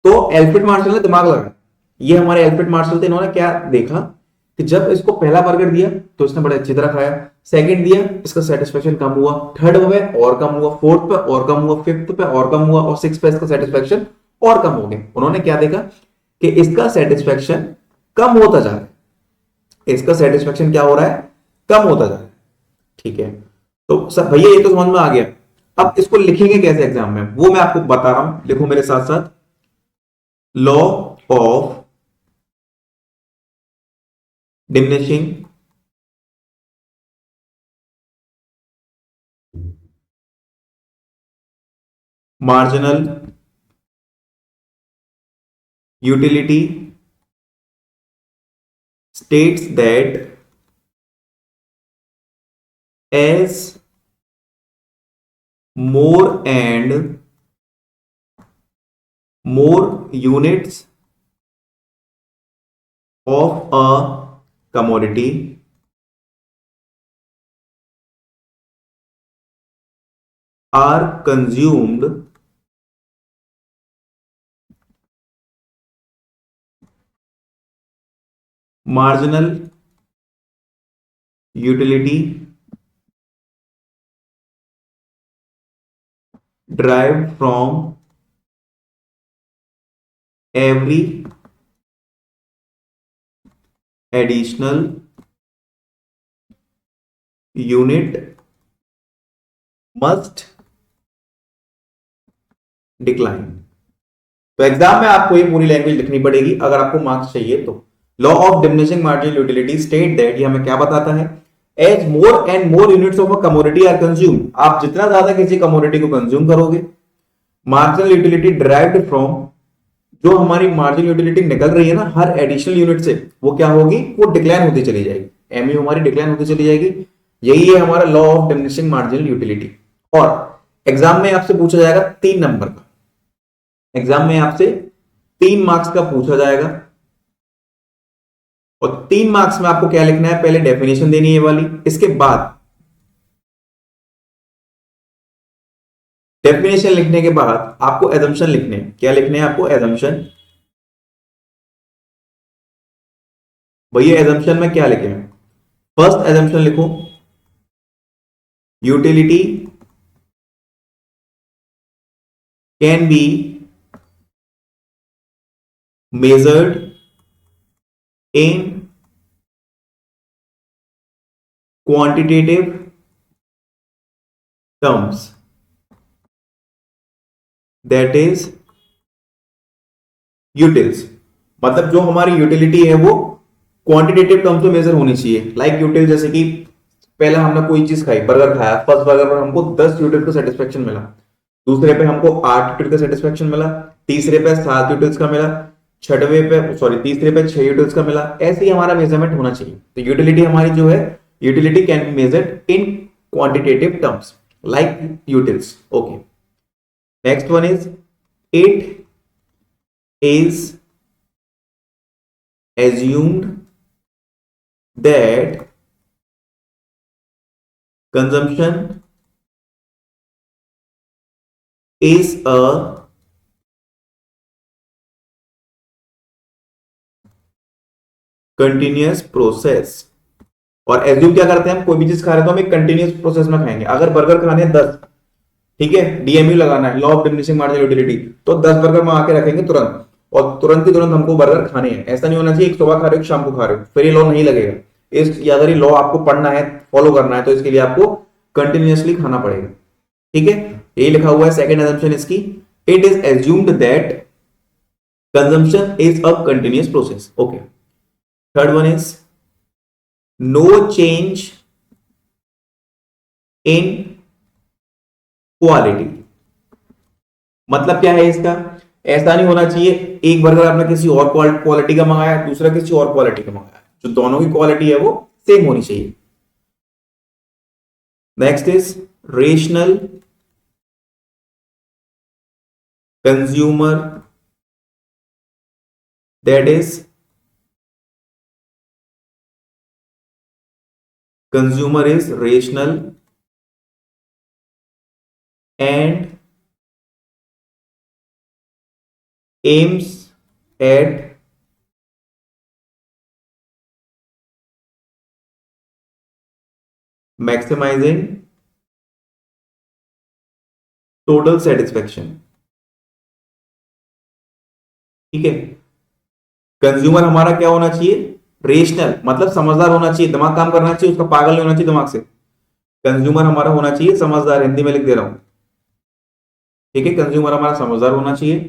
तो एल्फ्रेड मार्शल ने दिमाग लगाया, ये हमारे एल्फ्रेड मार्शल थे, इन्होंने क्या देखा कि जब इसको पहला बर्गर दिया तो इसने बड़े अच्छी तरह खाया, सेकंड दिया इसका सेटिस्फेक्शन कम हुआ, थर्ड पे और कम हुआ, फोर्थ पे और कम हुआ, फिफ्थ पे और कम हुआ, और सिक्स पे इसका सेटिस्फेक्शन और कम हो गया। उन्होंने क्या देखा कि इसका सेटिस्फेक्शन कम होता जा रहा है, इसका सेटिस्फेक्शन क्या हो रहा है, कम होता जा रहा है। ठीक है, तो सब भैया ये तो समझ में आ गया। अब इसको लिखेंगे कैसे एग्जाम में, वो मैं आपको बता रहा हूं, लिखो मेरे साथ साथ। Law of diminishing marginal utility states that as more and more units of a commodity are consumed, marginal utility derived from every additional unit must decline। तो एग्जाम में आपको ये पूरी लैंग्वेज लिखनी पड़ेगी अगर आपको मार्क्स चाहिए तो। Law of diminishing marginal utility state that, ये हमें क्या बताता है, as more and more units of a commodity are consume, आप जितना ज्यादा किसी कमोडिटी को कंज्यूम करोगे, मार्जिनल यूटिलिटी डिराइव्ड फ्रॉम, जो हमारी मार्जिनल यूटिलिटी निकल रही है ना हर एडिशनल यूनिट से, वो क्या होगी, वो डिक्लाइन होती चली जाएगी, एमयू हमारी डिक्लाइन होती चली जाएगी। यही है हमारा law of diminishing marginal utility. और एग्जाम में आपसे पूछा जाएगा 3 नंबर का, एग्जाम में आपसे 3 मार्क्स का पूछा जाएगा, और 3 मार्क्स में आपको क्या लिखना है, पहले डेफिनेशन देनी है वाली, इसके बाद डेफिनेशन लिखने के बाद आपको एजम्पशन लिखने हैं। क्या लिखने हैं आपको, एजम्पशन। भैया एजम्पशन में क्या लिखे हैं, फर्स्ट एजम्पशन लिखो, utility can be measured in quantitative terms, that is utils। मतलब जो हमारी यूटिलिटी है वो क्वांटिटेटिव टर्म्स में मेजर होनी चाहिए। लाइक यूटिल, जैसे कि पहले हमने कोई चीज खाई, बर्गर खाया, फर्स्ट बर्गर पर हमको 10 यूटिल का सेटिस्फेक्शन मिला, दूसरे पे हमको 8 यूटिल का सेटिस्फेक्शन मिला, तीसरे पे 7 यूटिल्स का मिला, छठवे पे सॉरी तीसरे पे 6 यूटिल्स का मिला। ऐसे ही हमारा मेजरमेंट होना चाहिए। तो यूटिलिटी हमारी जो है, utility can be measured in quantitative terms like utils. Okay, next one is it is assumed that consumption is a continuous process. और एज्यूम क्या करते हैं, हम कोई भी चीज खा रहे हैं तो हम एक कंटिन्यूअस प्रोसेस में खाएंगे। अगर बर्गर खाने हैं 10, ठीक है, डीएमयू लगाना है, law of diminishing marginal utility, तो 10 बर्गर मंगा के रखेंगे तुरंत, और तुरंत की तुरंत हमको बर्गर खाने हैं। ऐसा नहीं होना चाहिए एक सुबह खा रहे हो शाम को खा रहे हो, फिर ये लॉ नहीं लगेगा। अगर ये लॉ आपको पढ़ना है, फॉलो करना है, तो इसके लिए आपको कंटिन्यूअसली खाना पड़ेगा। ठीक है, ये लिखा हुआ है सेकंड assumption इसकी, it is assumed that consumption is a continuous process. Okay, third one is no change in quality. मतलब क्या है इसका, ऐसा नहीं होना चाहिए एक बर्गर आपने किसी और क्वालिटी का मंगाया, दूसरा किसी और क्वालिटी का मंगाया, जो दोनों की क्वालिटी है वो सेम होनी चाहिए। Next is rational consumer, that is consumer is rational and aims at maximizing total satisfaction। ठीक है, कंज्यूमर हमारा क्या होना चाहिए, रेशनल, मतलब समझदार होना चाहिए, दिमाग काम करना चाहिए उसका, पागल नहीं होना चाहिए दिमाग से। कंज्यूमर हमारा होना चाहिए समझदार, हिंदी में लिख दे रहा हूं। ठीक है, कंज्यूमर हमारा समझदार होना चाहिए।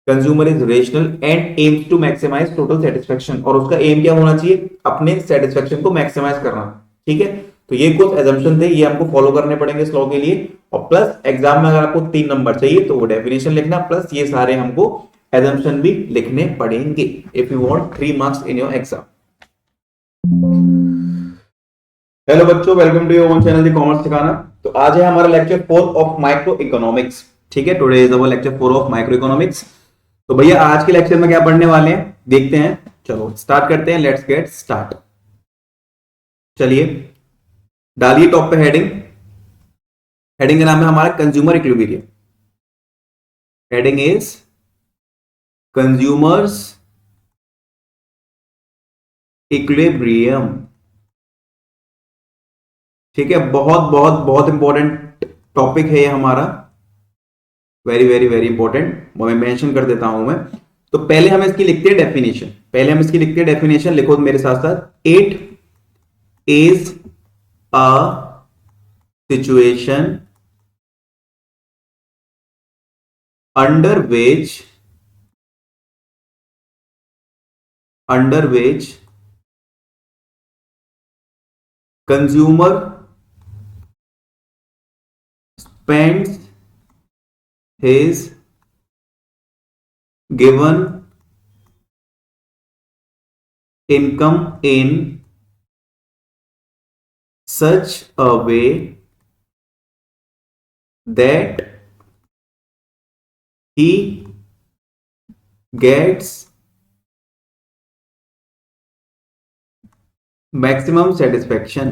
Consumer is rational and aims to maximise total satisfaction, और उसका एम क्या होना चाहिए, अपने सेटिस्फेक्शन को मैक्सिमाइज करना। ठीक है, तो ये कुछ एजम्पशन थे, ये हमको फॉलो करने पड़ेंगे इस लॉ के लिए। और प्लस एग्जाम में अगर आपको 3 नंबर चाहिए तो वो डेफिनेशन लिखना, प्लस ये सारे हमको एजम्पशन भी लिखने पड़ेंगे if you want 3 marks in your exam. Hello बच्चों, welcome to your own channel the commerce सिखाना। तो आज है हमारा लेक्चर 4 ऑफ माइक्रो इकोनॉमिक्स। ठीक है, today is our lecture 4 of micro economics. तो भैया आज के लेक्चर में क्या पढ़ने वाले हैं देखते हैं, चलो स्टार्ट करते हैं, लेट्स गेट स्टार्ट। चलिए डालिए टॉप पे हेडिंग, हेडिंग का नाम है हमारा consumer equilibrium. Heading is consumers equilibrium. ठीक है, बहुत बहुत बहुत इंपॉर्टेंट टॉपिक है ये हमारा, वेरी वेरी वेरी इंपॉर्टेंट, मैं मेंशन कर देता हूं मैं। तो पहले हम इसकी लिखते हैं डेफिनेशन, पहले हम इसकी लिखते हैं डेफिनेशन, लिखो मेरे साथ साथ। It is a situation under which consumer spends his given income in such a way that he gets maximum satisfaction.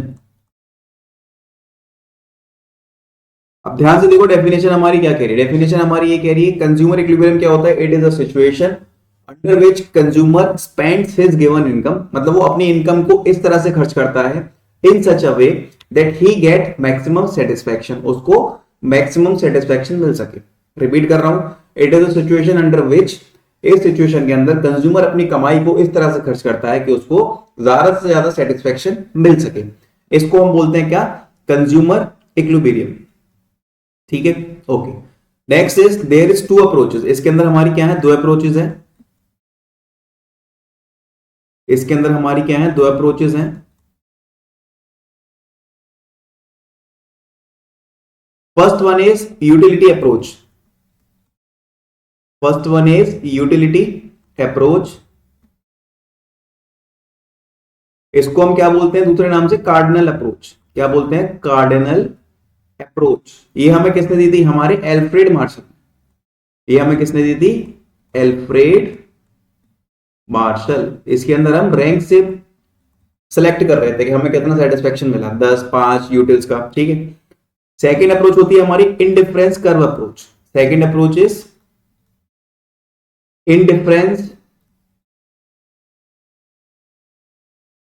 अब ध्यान से देखो डेफिनेशन हमारी क्या कह रही है, डेफिनेशन हमारी ये कह रही है कंज्यूमर इक्विलिब्रियम क्या होता है, it is a situation under which consumer spends his given income, मतलब वो अपनी इनकम को इस तरह से खर्च करता है, in such a way that he get maximum satisfaction, उसको मैक्सिमम सेटिस्फेक्शन मिल सके। रिपीट कर रहा हूं, it is a situation under which, इस सिचुएशन के अंदर कंज्यूमर अपनी कमाई को इस तरह से खर्च करता है कि उसको ज्यादा से ज्यादा सेटिस्फेक्शन मिल सके। इसको हम बोलते हैं क्या, कंज्यूमर इक्विलिब्रियम। ठीक है, okay. Next is there is 2 approaches, इसके अंदर हमारी क्या है, 2 अप्रोचेस हैं। इसके अंदर हमारी क्या है, 2 अप्रोचेस हैं। First one is utility approach, first one is utility approach, इसको हम क्या बोलते हैं दूसरे नाम से, कार्डिनल अप्रोच। क्या बोलते हैं, कार्डिनल अप्रोच। ये हमें किसने दी थी, हमारे एल्फ्रेड मार्शल, ये हमें किसने दी थी, एल्फ्रेड मार्शल। इसके अंदर हम रैंक से सेलेक्ट कर रहे थे कि हमें कितना सेटिस्फेक्शन मिला, 10, 5 यूटिल्स का, ठीक है। सेकेंड अप्रोच होती है हमारी indifference curve approach. Second approach is indifference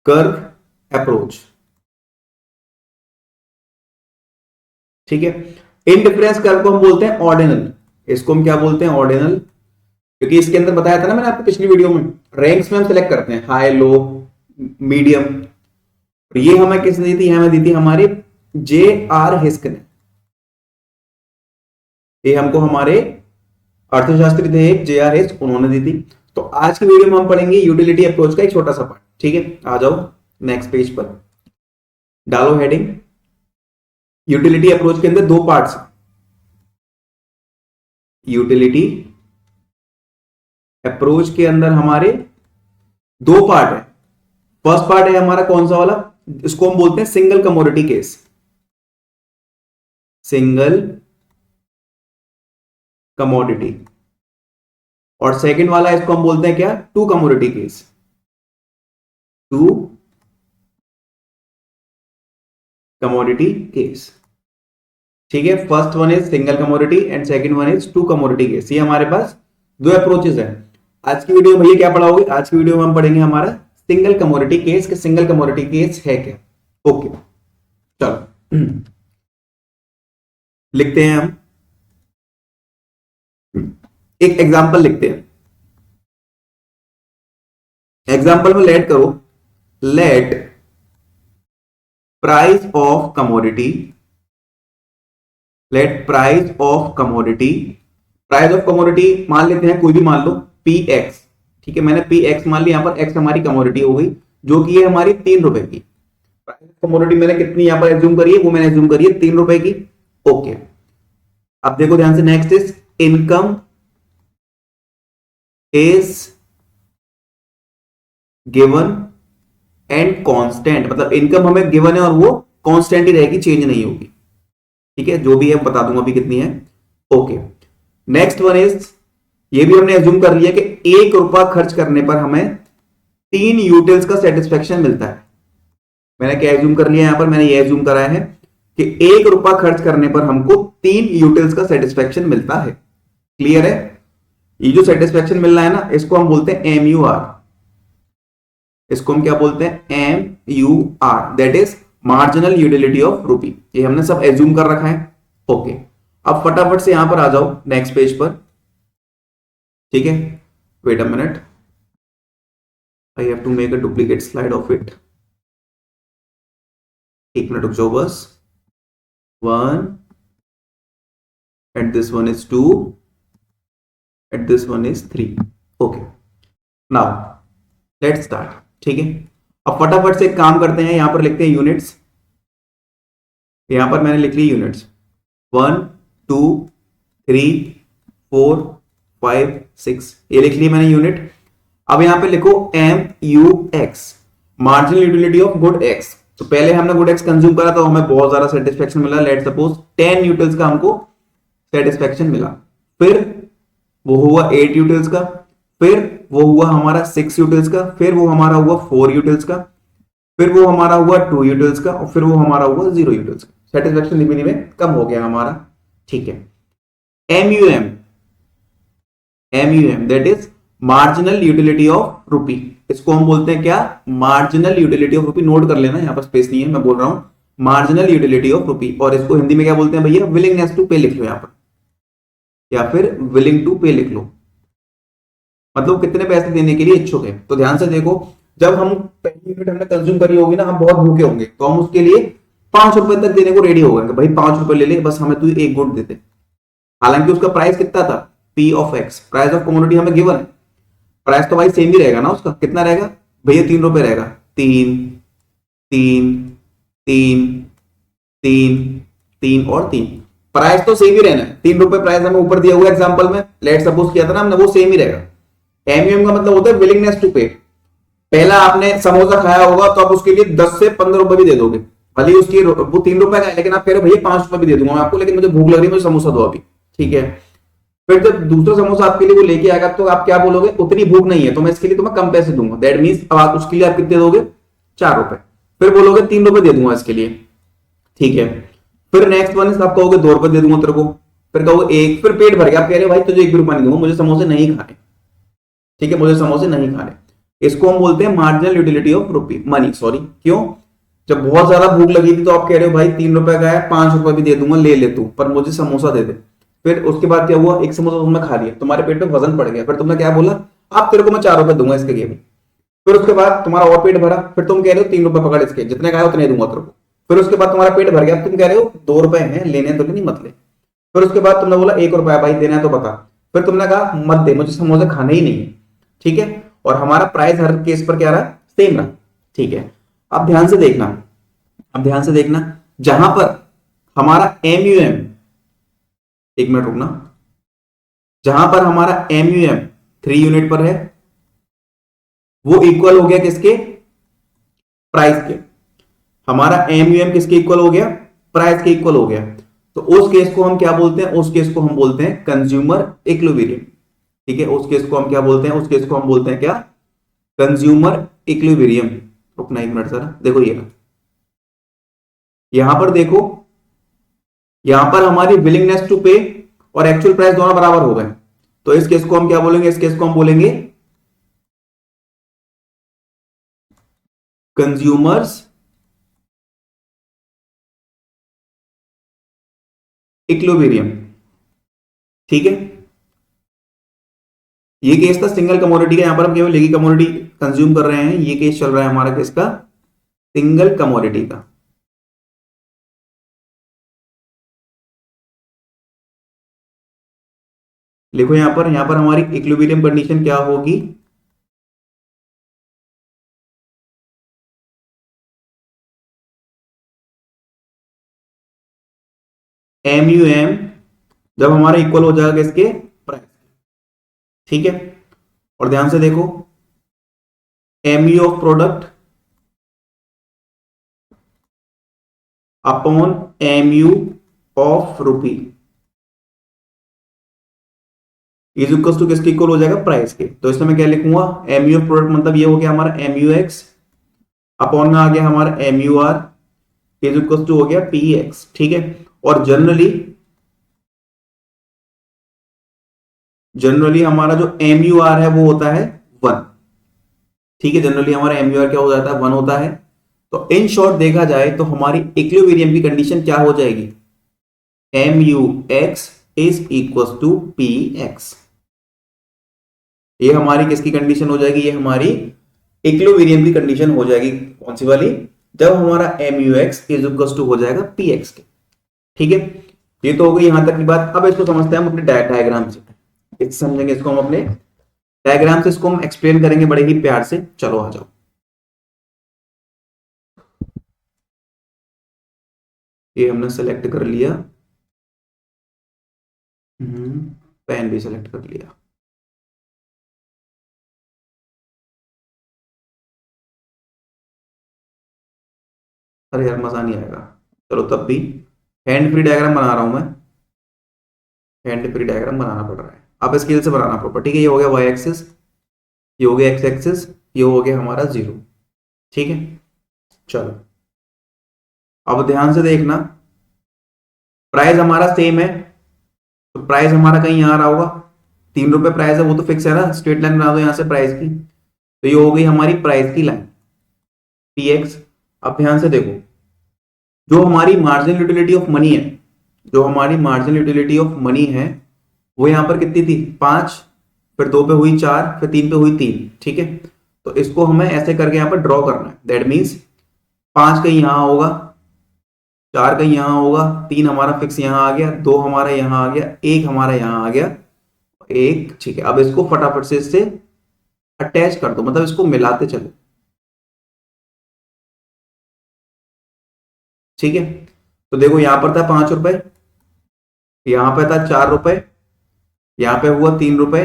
curve approach, ठीक है। इनडिफरेंस कर्व को हम बोलते हैं ऑर्डिनल, इसको हम क्या बोलते हैं, ऑर्डिनल, क्योंकि इसके अंदर बताया था ना मैंने आपको पिछली वीडियो में, रैंक्स में हम सिलेक्ट करते हैं हाई, लो, मीडियम। ये हमें किसने दी थी, हमें दी थी हमारे J.R. हिस्क ने। ये हमको हमारे अर्थशास्त्री थे एक J.R. हिस्क, उन्होंने दी थी। तो आज की वीडियो में हम पढ़ेंगे यूटिलिटी अप्रोच का एक छोटा सा पार्ट, ठीक है। आ जाओ नेक्स्ट पेज पर, डालो हेडिंग। यूटिलिटी अप्रोच के अंदर दो पार्ट्स, यूटिलिटी अप्रोच के अंदर हमारे दो पार्ट है। फर्स्ट पार्ट है हमारा कौन सा वाला, इसको हम बोलते हैं single commodity case, single commodity. और सेकंड वाला इसको हम बोलते हैं क्या, two commodity case, two commodity case, ठीक है। First one is single commodity and second one is two commodity case. ये हमारे पास दो अप्रोचेस हैं। आज की वीडियो में भैया क्या पढ़ाओगे, आज की वीडियो में हम पढ़ेंगे हमारा सिंगल कमोडिटी केस के सिंगल कमोडिटी केस है क्या। ओके चलो लिखते हैं हम एक एग्जांपल लिखते हैं। एग्जांपल में लेट करो, late price of commodity, late price of commodity, price of commodity मान लेते हैं कोई भी मान लो Px, ठीक है। मैंने Px मान लिया, यहां पर x हमारी कमोडिटी हो गई जो कि है हमारी 3 रुपए की। प्राइस ऑफ कमोडिटी मैंने कितनी यहां पर एज्यूम करी है, वो मैंने एज्यूम करी है 3 रुपए की। ओके अब देखो ध्यान से, next is income is given and constant, मतलब इनकम हमें गिवन है और वो कांस्टेंट ही रहेगी, चेंज नहीं होगी, ठीक है। जो भी है बता दूंगा अभी कितनी है। ओके नेक्स्ट वन इज, ये भी हमने एज्यूम कर लिया कि 1 रुपया खर्च करने पर हमें 3 यूटिल्स का सेटिस्फेक्शन मिलता है। मैंने क्या एज्यूम कर लिया यहां पर, मैंने ये एज्यूम कराया है कि 1 रुपया खर्च करने पर हमको 3 यूटिल्स का सेटिस्फेक्शन मिलता है। क्लियर है। ये जो सेटिस्फेक्शन मिल रहा है ना, इसको हम बोलते हैं MUR, इसको हम क्या बोलते हैं, MUR, that is marginal utility of रूपी। ये हमने सब एज्यूम कर रखा है। ओके अब फटाफट से यहां पर आ जाओ नेक्स्ट पेज पर, ठीक है। Wait a minute, I have to make a duplicate slide of it. एक मिनट रुक जाओ बस। 1 and this one is 2 and this one is 3। okay now let's start, ठीक है। अब फटाफट से एक काम करते हैं, यहां पर लिखते हैं यूनिट्स। यहां पर मैंने लिख ली यूनिट्स 1 2 3 4 5 6, ये लिख ली मैंने यूनिट। अब यहां पे लिखो MUX, marginal utility of good X। तो पहले हमने गुड X कंज्यूम करा तो हमें बहुत ज्यादा सेटिस्फेक्शन मिला, लेट सपोज 10 यूटिल्स का हमको सेटिस्फेक्शन मिला। फिर वो हुआ 8 यूटिल्स का, फिर वो हुआ हमारा 6 यूटिल्स का, फिर वो हमारा हुआ 4 यूटिल्स का, फिर वो हमारा हुआ 2 यूटिल्स का, और फिर वो हमारा हुआ 0 यूटिल्स का। सेटिस्फेक्शन धीमे धीमे कम हो गया हमारा, ठीक है। MUM that is marginal utility of रूपी, इसको हम बोलते हैं क्या, मार्जिनल यूटिलिटी ऑफ रूपी। नोट कर लेना, यहां पर स्पेस नहीं है, मैं बोल रहा हूं मार्जिनल यूटिलिटी ऑफ रूपी। और इसको हिंदी में क्या बोलते हैं भैया, विलिंगनेस टू पे लिख लो यहां पर, या फिर विलिंग टू पे लिख लो, मतलब कितने पैसे देने के लिए इच्छुक है। तो ध्यान से देखो, जब हम पहली यूनिट हमने कंज्यूम करी होगी ना, हम बहुत भूखे होंगे, तो हम उसके लिए 5 रुपए तक देने को रेडी हो गए, भाई 5 रुपए ले ले, बस हमें तू एक गुड देते। हालांकि उसका प्राइस कितना था, P of X, price of commodity हमें गिवन है। प्राइस तो भाई सेम ही रहेगा ना उसका, कितना रहेगा भैया, 3 रुपए रहेगा। 3 3 3 3 3 और 3, प्राइस तो सेम ही रहना है। 3 रुपए प्राइस हमें ऊपर दिया हुआ एग्जांपल में, लेट सपोज किया था ना हमने, वो सेम ही रहेगा। MUM का मतलब होता है विलिंगनेस टू पे। पहला आपने समोसा खाया होगा तो आप उसके लिए 10 से 15 रुपए भी दे दोगे, भले उसकी वो 3 रुपए का है, लेकिन आप कह रहे हो भैया 5 रुपए भी दे दूंगा मैं आपको, लेकिन मुझे भूख लग रही है, मुझे समोसा दो अभी, ठीक है। फिर जब दूसरा समोसा आपके लिए वो लेके आएगा तो आप क्या बोलोगे, उतनी भूख नहीं है तो मैं इसके लिए तुम्हें कम पैसे दूंगा। दैट मींस अब आप उसके लिए आप कितने दोगे, ₹4, फिर बोलोगे ₹3 दे दूंगा इसके लिए, ठीक है। फिर नेक्स्ट वन आप कहोगे ₹2 दे दूंगा तेरे को, फिर कहोगे एक, फिर पेट भर गया, आप कह रहे हो भाई तुझे ₹1 नहीं दूंगा, मुझे समोसे नहीं खाने, ठीक है, मुझे समोसे नहीं खाने। इसको हम बोलते हैं marginal utility of rupee money, sorry, क्यों? जब बहुत ज्यादा भूख लगी थी तो आप कह रहे हो भाई ₹3 का है, ₹5 भी दे दूंगा, ले ले तू, पर मुझे समोसा दे दे। फिर उसके बाद क्या हुआ, एक समोसा तुमने खा लिया, तुम्हारे पेट में वजन पड़ गया, फिर तुमने क्या बोला, आप तेरे को मैं ₹4 दूंगा इसके लिए। फिर उसके बाद तुम्हारा और पेट भरा, फिर तुम कह रहे हो ₹3 पकड़ इसके, जितने खाए उतने दूंगा तेरे को। फिर उसके बाद तुम्हारा पेट भर गया, तुम कह रहे हो ₹2 हैं, लेने तो नहीं मत ले। फिर उसके बाद तुमने बोला ₹1 भाई देना है तो बता, फिर तुमने कहा मत दे, मुझे समोसे खाने ही नहीं है, ठीक है। और हमारा प्राइस हर केस पर क्या रहा, सेम रहा, ठीक है। अब ध्यान से देखना, अब ध्यान से देखना, जहां पर हमारा MUM, एक मिनट रुकना, जहां पर हमारा MUM 3 यूनिट पर है, वो इक्वल हो गया किसके, प्राइस के। हमारा MUM किसके इक्वल हो गया, प्राइस के इक्वल हो गया। तो उस केस को हम क्या बोलते हैं, उस केस को हम बोलते हैं कंज्यूमर इक्विलिब्रियम, ठीक है। उस केस को हम क्या बोलते हैं, उस केस को हम बोलते हैं क्या, कंज्यूमर इक्विलिब्रियम। रुकना एक मिनट जरा, देखो ये यहां पर देखो, यहां पर हमारी विलिंगनेस टू पे और एक्चुअल प्राइस दोनों बराबर हो गए, तो इस केस को हम क्या बोलेंगे, इस केस को हम बोलेंगे कंज्यूमर्स इक्विलिब्रियम, ठीक है। ये केस था सिंगल कमोडिटी का, यहां पर हम केवल एक ही कमोडिटी कंज्यूम कर रहे हैं, ये केस चल रहा है हमारा किसका, सिंगल कमोडिटी का। लिखो यहां पर हमारी इक्विलिब्रियम कंडीशन क्या होगी, MUM जब हमारा इक्वल हो जाएगा किसके, प्राइस, ठीक है। और ध्यान से देखो, MU of product upon MU of rupee is equal to किसके इक्वल हो जाएगा, प्राइस के। तो इसमें मैं क्या लिखूंगा, MU ऑफ प्रोडक्ट मतलब ये हो गया हमारा MUX, अपॉन में आ गया हमारा MUR इज इक्वल टू हो गया PX, ठीक है। और जनरली हमारा जो MUR है वो होता है 1, ठीक है। जनरली हमारा MUR क्या हो जाता है, 1 होता है। तो इन शॉर्ट देखा जाए तो हमारी इक्विलिब्रियम की कंडीशन क्या हो जाएगी, MUX is equal to PX। ये हमारी किसकी कंडीशन हो जाएगी, ये हमारी इक्विलिब्रियम की कंडीशन हो जाएगी, कौन सी वाली, जब हमारा MUX इज इक्वल टू हो जाएगा PX के, ठीक है। ये तो हो गई यहां तक की बात। अब इसको समझते हैं हम अपने डायग्राम से, समझेंगे इसको हम अपने डायग्राम से, इसको हम एक्सप्लेन करेंगे बड़े ही प्यार से। चलो आ जाओ, ये हमने सेलेक्ट कर लिया, पेन भी सेलेक्ट कर लिया। अरे यार मजा नहीं आएगा, चलो तब भी हैंड फ्री डायग्राम बना रहा हूं मैं, हैंड फ्री डायग्राम बनाना पड़ रहा है, आप स्केल से बनाना प्रॉपर, ठीक है। ये हो गया वाई एक्सिस, ये हो गया एक्स एक्सिस, ये हो गया हमारा 0, ठीक है। चलो अब ध्यान से देखना, प्राइस हमारा सेम है, तो प्राइस हमारा कहीं यहां रहा होगा, ₹3 प्राइस है, वो तो फिक्स है ना, स्ट्रेट लाइन बना दो यहां से प्राइस की, तो ये हो गई हमारी प्राइस की लाइन PX। अब ध्यान से देखो, जो हमारी मार्जिनल यूटिलिटी ऑफ मनी है, जो हमारी मार्जिनल यूटिलिटी ऑफ मनी है, वो यहां पर कितनी थी, 5, फिर 2 पे हुई 4, फिर 3 पे हुई 3, ठीक है। तो इसको हमें ऐसे करके यहां पर ड्रॉ करना है, दैट मीन्स 5 कहीं यहां होगा, 4 कहीं यहां होगा, 3 हमारा फिक्स यहां आ गया, 2 हमारा यहां आ गया, 1 हमारा यहां आ गया, 1, ठीक है। अब इसको फटाफट से इससे अटैच कर दो, मतलब इसको मिलाते चलो, ठीक है। तो देखो यहां पर था ₹5, यहां पे था ₹4, यहां पे हुआ ₹3,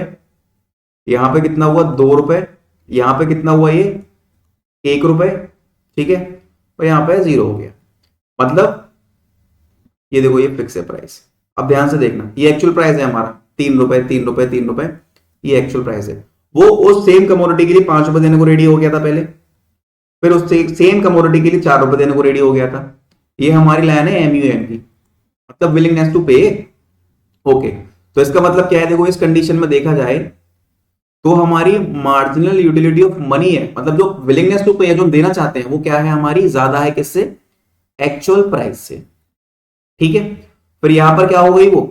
यहां पे कितना हुआ ₹2, यहां पे कितना हुआ ये ₹1, ठीक है। और यहां पे 0 हो गया, मतलब ये देखो ये फिक्स है प्राइस। अब ध्यान से देखना, ये एक्चुअल प्राइस है हमारा ₹3, ₹3, ₹3, ये एक्चुअल प्राइस है। वो उस सेम कमोडिटी के लिए ₹5 देने को रेडी हो गया था पहले, फिर उससे सेम कमोडिटी के लिए 4 रुपए देने को रेडी हो गया था। ये हमारी लाइन है MUM की, मतलब विलिंगनेस टू पे। ओके, तो इसका मतलब क्या है, देखो इस कंडीशन में देखा जाए तो हमारी मार्जिनल यूटिलिटी ऑफ मनी है, मतलब जो विलिंगनेस टू पे है जो हम देना चाहते हैं वो क्या है हमारी, ज्यादा है किससे, एक्चुअल प्राइस से। ठीक है, फिर यहां पर क्या हो गई, वो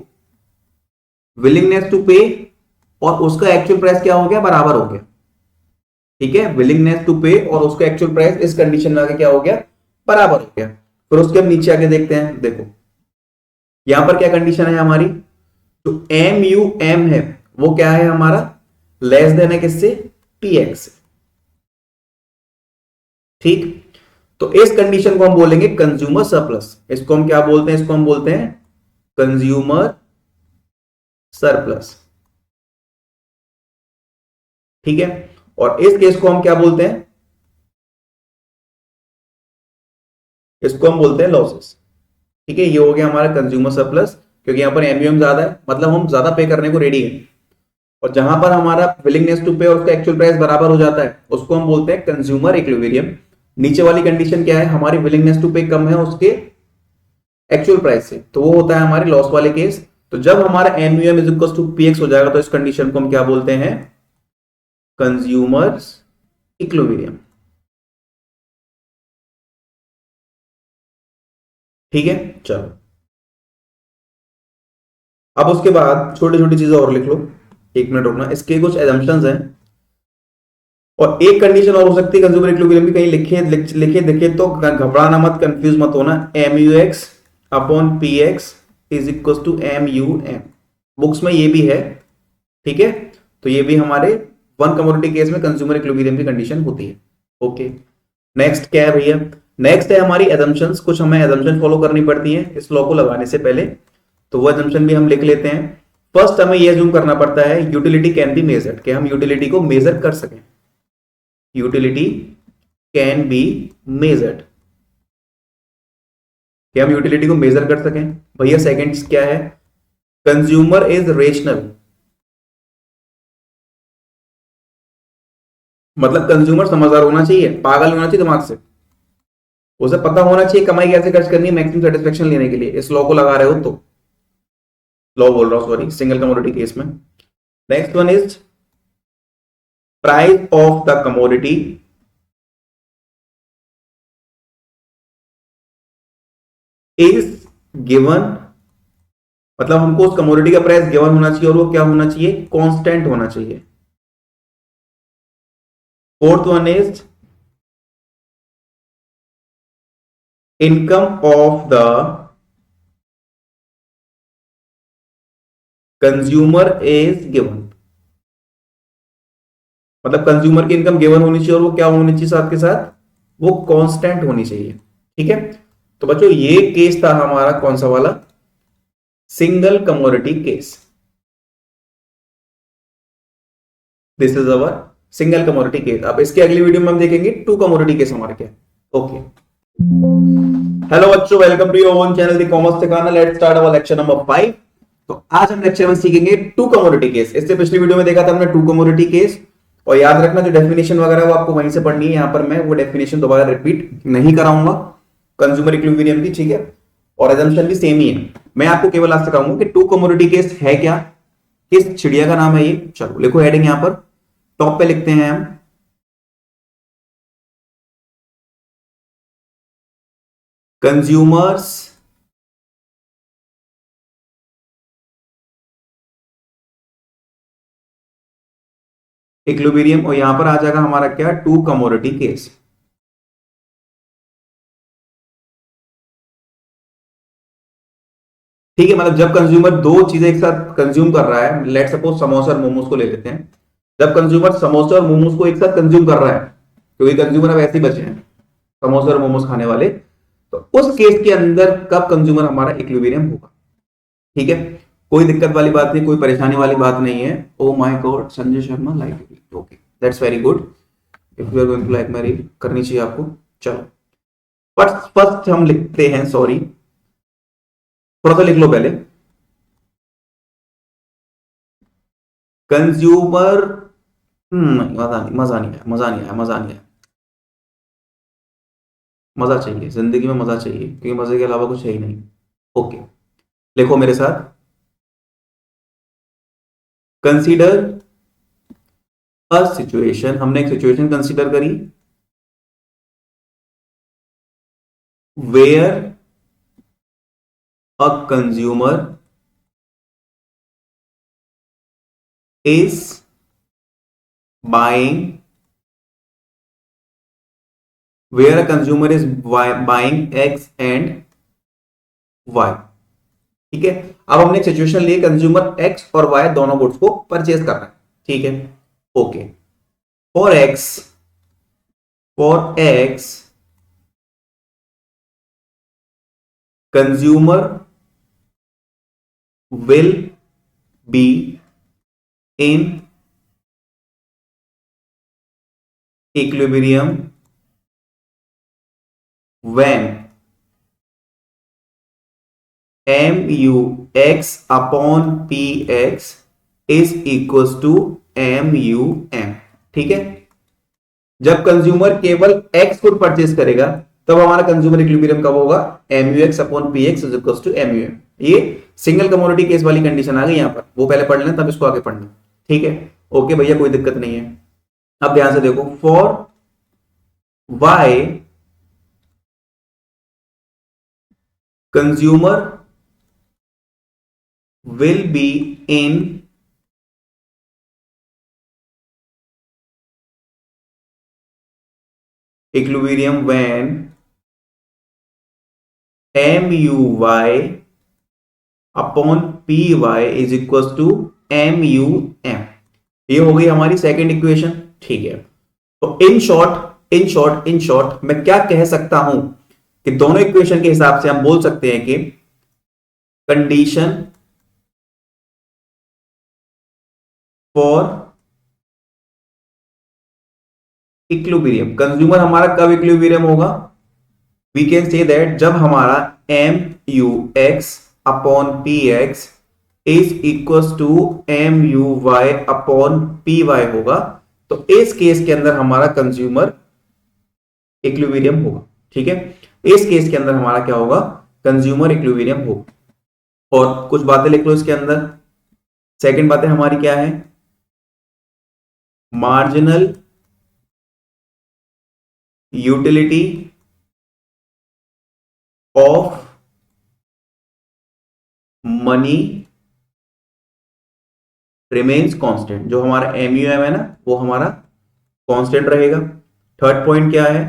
विलिंगनेस टू पे और उसका एक्चुअल प्राइस क्या हो गया, बराबर हो गया। ठीक है, विलिंगनेस टू पे और उसका एक्चुअल प्राइस इस कंडीशन में आके क्या हो गया, बराबर हो गया। फिर उसके हम नीचे आके देखते हैं, देखो यहां पर क्या कंडीशन है हमारी, जो MUM है वो क्या है हमारा, लेस देन है किससे, PX से। ठीक, तो इस कंडीशन को हम बोलेंगे कंज्यूमर सरप्लस। इसको हम क्या बोलते हैं, इसको हम बोलते हैं कंज्यूमर सरप्लस। ठीक है, और इस केस को हम क्या बोलते हैं, इसको हम बोलते हैं लॉसेस। ठीक है, ये हो गया हमारा कंज्यूमर सरप्लस, क्योंकि यहां पर MUM ज्यादा है, मतलब हम ज्यादा पे करने को रेडी है। और जहां पर हमारा विलिंगनेस टू पे और उसका एक्चुअल प्राइस बराबर हो जाता है उसको हम बोलते हैं कंज्यूमर इक्विलिब्रियम। नीचे वाली कंडीशन क्या है, हमारी विलिंगनेस टू पे कम है उसके एक्चुअल प्राइस से, तो वो होता है हमारे लॉस वाले केस। तो जब हमारा MUM is equal to PX हो जाएगा तो इस कंडीशन को हम क्या बोलते हैं, कंज्यूमर्स इक्विलिब्रियम। ठीक है, चलो अब उसके बाद छोटी छोटी चीजें और लिख लो, 1 मिनट रुकना, इसके कुछ एजम्पशंस हैं। और एक कंडीशन और हो सकती है कंज्यूमर इक्विलिब्रियम की, कहीं लिखे लिखे देखे तो घबराना मत, कंफ्यूज मत होना। MUX upon PX is equal to MUM, books में ये भी है। ठीक है, तो ये भी हमारे वन कमोडिटी केस में कंज्यूमर इक्विलिब्रियम की कंडीशन होती है। ओके, नेक्स्ट क्या है भैया, नेक्स्ट है हमारी एजम्पशंस। कुछ हमें एजम्पशन फॉलो करनी पड़ती है इस लॉ को लगाने से पहले, तो वो एजम्पशन भी हम लिख लेते हैं। फर्स्ट हमें ये अज्यूम करना पड़ता है यूटिलिटी कैन बी मेजर्ड, कि हम यूटिलिटी को मेजर कर सकें। यूटिलिटी कैन बी मेजर्ड, कि हम यूटिलिटी को मेजर कर सकें। भैया सेकंड क्या है, कंज्यूमर इज रेशनल, मतलब कंज्यूमर समझदार होना चाहिए, पागल होना चाहिए दिमाग से, उसे पता होना चाहिए कमाई कैसे खर्च करनी है मैक्सिमम सेटिस्फेक्शन लेने के लिए। इस लॉ को लगा रहे हो तो, लॉ बोल रहा हूं सॉरी, सिंगल कमोडिटी केस में। Next one is price of the commodity is given, मतलब हमको उस कमोडिटी का प्राइस गिवन होना चाहिए और वो क्या होना चाहिए, कांस्टेंट होना चाहिए। Fourth one is income of the consumer is given, मतलब कंज्यूमर की इनकम गिवन होनी चाहिए और वो क्या होनी चाहिए साथ के साथ, वो कांस्टेंट होनी चाहिए। ठीक है, तो बच्चों ये केस था हमारा कौन सा वाला, single commodity case. This is our single commodity case. अब इसके अगली वीडियो में हम देखेंगे टू कमोडिटी केस हमारे क्या। ओके, हेलो बच्चों, welcome to your own channel the commerce Thikana. Let's start our lecture number 5। तो आज हम लेक्चर में सीखेंगे टू कमोडिटी केस। इससे पिछली वीडियो में देखा था हमने टू कमोडिटी केस, और याद रखना जो डेफिनेशन वगैरह वो आपको वहीं से पढ़नी है, यहां पर मैं वो डेफिनेशन दोबारा रिपीट नहीं कराऊंगा कंज्यूमर इक्विलिब्रियम की। ठीक है, और एजम्पशन भी सेम ही है। मैं आपको केवल आज सिखाऊंगा कि टू कमोडिटी केस है क्या, किस चिड़िया का नाम है ये। चलो लिखो हेडिंग, यहां पर टॉप पे लिखते हैं हम कंज्यूमर्स इक्विलिब्रियम, और यहां पर आ जाएगा हमारा क्या, टू कमोडिटी केस। ठीक है, मतलब जब कंज्यूमर दो चीजें एक साथ कंज्यूम कर रहा है, लेट सपोज समोसा और मोमोज को ले लेते हैं। जब कंज्यूमर समोसा और मोमोज को एक साथ कंज्यूम कर रहा है, क्योंकि कंज्यूमर अब ऐसे ही बचे हैं समोसा और मोमोज खाने वाले, तो उस केस के अंदर कब कंज्यूमर हमारा इक्विलिब्रियम होगा। ठीक है, कोई दिक्कत वाली बात नहीं, कोई परेशानी वाली बात नहीं है। Oh my god, Sanjay Sharma like, okay that's very good. If you are going to like my reel, करनी चाहिए आपको। चलो फर्स्ट फर्स्ट हम लिखते हैं, सॉरी थोड़ा सा लिख लो पहले, कंज्यूमर, नहीं मजा नहीं, मजा नहीं आया, मजा नहीं आया, मजा नहीं आया। मजा चाहिए जिंदगी में, मजा चाहिए, क्योंकि मजे के अलावा कुछ है ही नहीं। ओके, लिखो मेरे साथ, कंसीडर अ सिचुएशन, हमने एक सिचुएशन कंसीडर करी, where a consumer is buying, where a consumer is buying X and Y। ठीक है, अब हमने एक सिचुएशन ली, कंज्यूमर X और Y दोनों गुड्स को परचेज कर रहा है। ठीक है, okay, for X consumer will be in equilibrium when MUX upon PX is equals to MUM। ठीक है, जब कंज्यूमर केवल X को परचेज करेगा तब हमारा कंज्यूमर इक्विलिब्रियम कब होगा, MUX upon PX is equals to MUM। ये सिंगल कमोडिटी केस वाली कंडीशन आ गई यहां पर, वो पहले पढ़ लें तब इसको आगे पढ़ना। ठीक है, ओके भैया, कोई दिक्कत नहीं है। अब ध्यान से देखो, for Y consumer will be in equilibrium when MUY upon PY is equal to MUM। ये हो गई हमारी सेकेंड इक्वेशन। ठीक है, तो इन शॉर्ट मैं क्या कह सकता हूं कि दोनों इक्वेशन के हिसाब से हम बोल सकते हैं कि कंडीशन फॉर इक्विलिब्रियम, कंज्यूमर हमारा कब इक्विलिब्रियम होगा, वी कैन से दैट जब हमारा MUX upon PX is equal to MUY upon PY होगा, तो इस केस के अंदर हमारा कंज्यूमर इक्विलिब्रियम होगा। ठीक है, इस केस के अंदर हमारा क्या होगा, कंज्यूमर इक्विलिब्रियम होगा। और कुछ बातें लिख लो इसके अंदर। सेकंड बातें हमारी क्या है, marginal utility of money remains constant, जो हमारा MUM है ना वो हमारा कांस्टेंट रहेगा। थर्ड पॉइंट क्या है,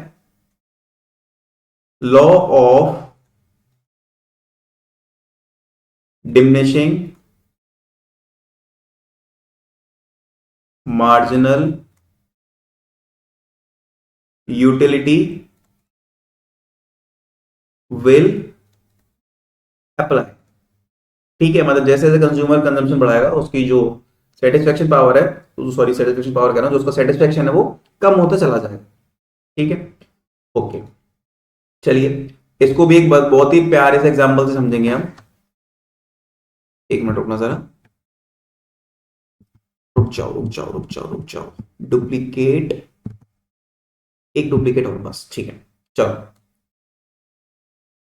law of diminishing marginal utility will apply. ठीक है, मतलब जैसे जैसे कंज्यूमर कंजम्पशन बढ़ाएगा उसकी जो सेटिस्फेक्शन पावर है, सॉरी सेटिस्फेक्शन पावर कह रहा हूं, जो उसका सेटिस्फेक्शन है वो कम होता चला जाएगा। ठीक है, ओके, चलिए इसको भी एक बहुत ही प्यारे से एग्जांपल से समझेंगे हम। एक मिनट रुकना जरा, रुक जाओ, डुप्लीकेट, एक डुप्लीकेट और बस। ठीक है, चलो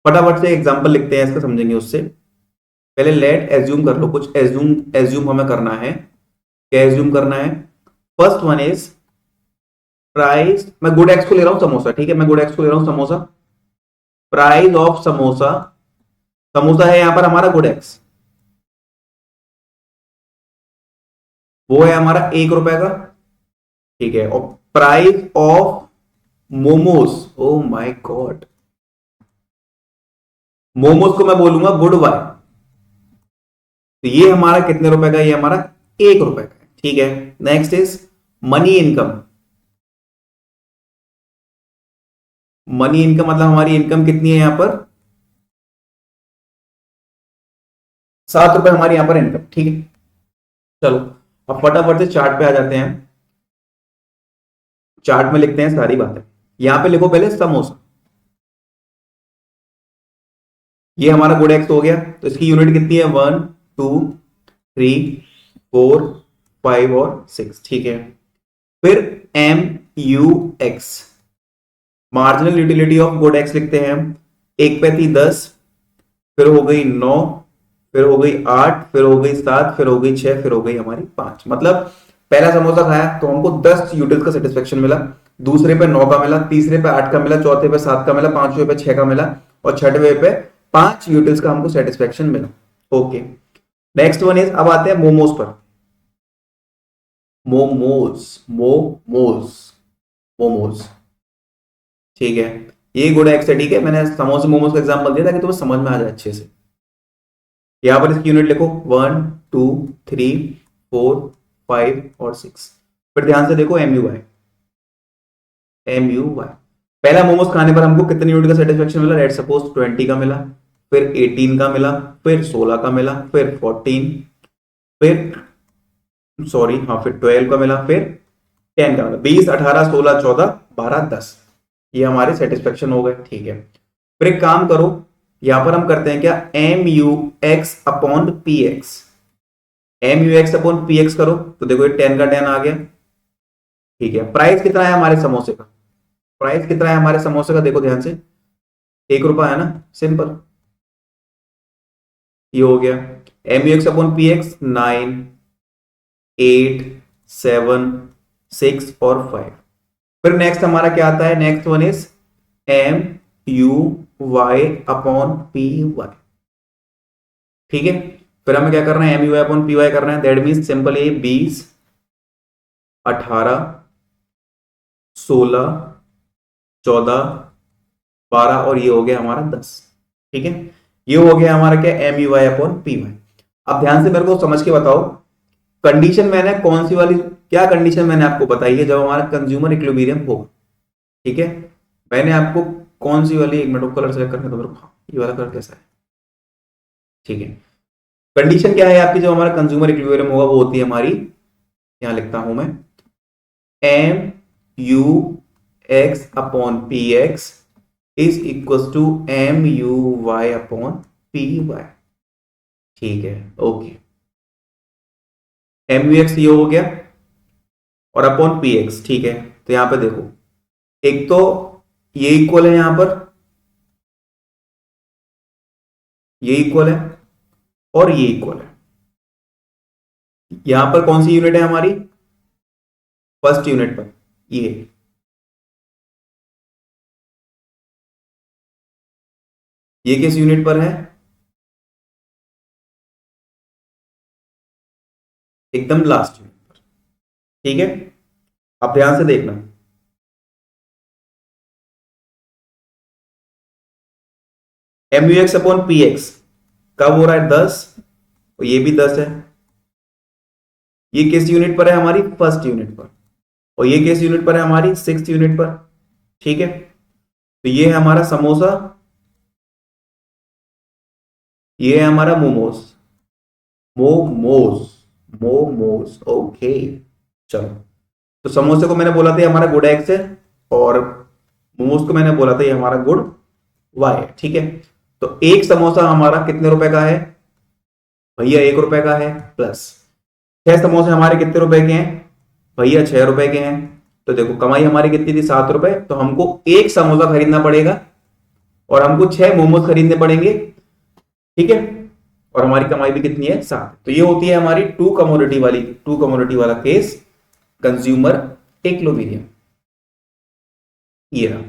फटाफट से एग्जांपल लिखते हैं, इसका समझेंगे उससे पहले। लेट एज्यूम कर लो, कुछ एज्यूम हमें करना है। क्या एज्यूम करना है, फर्स्ट वन इज प्राइस, मैं गुड एक्स को ले रहा हूं समोसा। ठीक है, मैं गुड एक्स को ले रहा हूं समोसा, प्राइस ऑफ समोसा, समोसा है यहां पर हमारा गुड एक्स, वो है हमारा ₹1 का। ठीक है, और price of momos, O my God, momos को मैं बोलूंगा गुड वाई, तो ये हमारा कितने रुपए का, ये हमारा ₹1 का। ठीक है, next is money income, money income मतलब हमारी इनकम कितनी है यहां पर, ₹7 हमारी यहां पर इनकम। ठीक है, चलो अब फटाफट से चार्ट पे आ जाते हैं। चार्ट में लिखते हैं सारी बातें। यहां पे लिखो पहले समोसा, ये हमारा गुड एक्स हो गया, तो इसकी यूनिट कितनी है, 1 2 3 4 5 और 6। ठीक है, फिर MUX, marginal utility of good x लिखते हैं हम, एक पे थी 10, फिर हो गई 9, फिर हो गई 8, फिर हो गई 7, फिर हो गई 6, फिर हो गई हमारी 5। मतलब पहला समोसा खाया तो हमको 10 यूटिल्स का सेटिस्फेक्शन मिला, दूसरे पे 9 का मिला, तीसरे पे 8 का मिला, चौथे पे 7 का मिला, पांचवें पे 6 का मिला और छठवें पे 5 यूटिल्स का हमको सेटिस्फेक्शन मिला। ओके, नेक्स्ट वन इज, अब आते हैं मोमोज पर। मोमोज, मोमोज, मोमोज, ठीक है, ये गुड एक्स है, ठीक है। मैंने समोसे मोमोज का एग्जांपल दिया ताकि तुम्हें समझ में आ जाए अच्छे से। यहां पर इसकी यूनिट लिखो 1 2 3 4 5 और 6। फिर ध्यान से देखो M U Y, M U Y. पहला मोमोज खाने पर हमको कितनी यूनिट का सेटिस्फेक्शन मिला, लेट्स सपोज 20 का मिला, फिर 18 का मिला, फिर 16 का मिला, फिर 14, फिर सॉरी हाँ फिर 12 का मिला, फिर 10 का मिला, 20 18 16 14 12 10, ये हमारे सेटिस्फेक्शन हो गए, ठीक है। फिर एक काम करो, यहां पर हम करते हैं क्या, M U X upon P X, M U X upon P X करो तो देखो ये 10 का 10 आ गया, ठीक है। प्राइस कितना है हमारे समोसे का, प्राइस कितना है हमारे समोसे का, देखो ध्यान से, 1 रुपया है ना, सिंपल, ये हो गया। M U X upon P X 9 8 7 6 और 5। फिर नेक्स्ट हमारा क्या आता है, next one is M U Y upon P Y, ठीक है। फिर हमें क्या करना है, M U Y upon P Y करना है, दैट मीन सिंपल ये 20 18 16 14 12 और ये हो गया हमारा 10, ठीक है। ये हो गया हमारा क्या, M U Y upon P Y. अब ध्यान से मेरे को समझ के बताओ, कंडीशन मैंने कौन सी वाली, क्या कंडीशन मैंने आपको बताई है जब हमारा कंज्यूमर इक्विलिब्रियम होगा, ठीक है। मैंने आपको कौन सी वाली, एक मिनट कलर सेलेक्ट करने दो मेरे को, ये वाला कलर कैसा है, ठीक है। कंडीशन क्या है आपकी, जो हमारा कंज्यूमर इक्विलिब्रियम होगा वो होती है हमारी, यहां लिखता हूं मैं, M U X upon P X is equal to M U Y upon P Y, ठीक है। ओके, एम यू एक्स ये हो गया और अपॉन पी एक्स, ठीक है। तो यहां पे देखो, एक तो ये इक्वल है, यहां पर ये इक्वल है और ये इक्वल है। यहां पर कौन सी यूनिट है हमारी, फर्स्ट यूनिट पर ये किस यूनिट पर है, एकदम लास्ट यूनिट पर, ठीक है। अब ध्यान से देखना, M U X upon P X कब हो रहा है, 10, और ये भी 10 है। ये किस यूनिट पर है हमारी, फर्स्ट यूनिट पर, और ये किस यूनिट पर है हमारी, 6th यूनिट पर, ठीक है। तो ये है हमारा समोसा, ये है हमारा मोमोज, मोमोज, मोमोज, ओके। चलो, तो समोसे को मैंने बोला था हमारा गुड एक्स है, और मोमोज को मैंने बोला था ये हमारा गुड वाई है, ठीक है। तो एक समोसा हमारा कितने रुपए का है भैया, 1 रुपए का है, प्लस 6 समोसे हमारे कितने रुपए के हैं भैया, 6 रुपए के हैं। तो देखो कमाई हमारी कितनी थी, 7 रुपए, तो हमको एक समोसा खरीदना पड़ेगा और हमको 6 मोमोज खरीदने पड़ेंगे, ठीक है। और हमारी कमाई भी कितनी है, 7। तो ये होती है हमारी टू कमोडिटी वाला केस, कंज्यूमर इक्विलिब्रियम, ये रहा,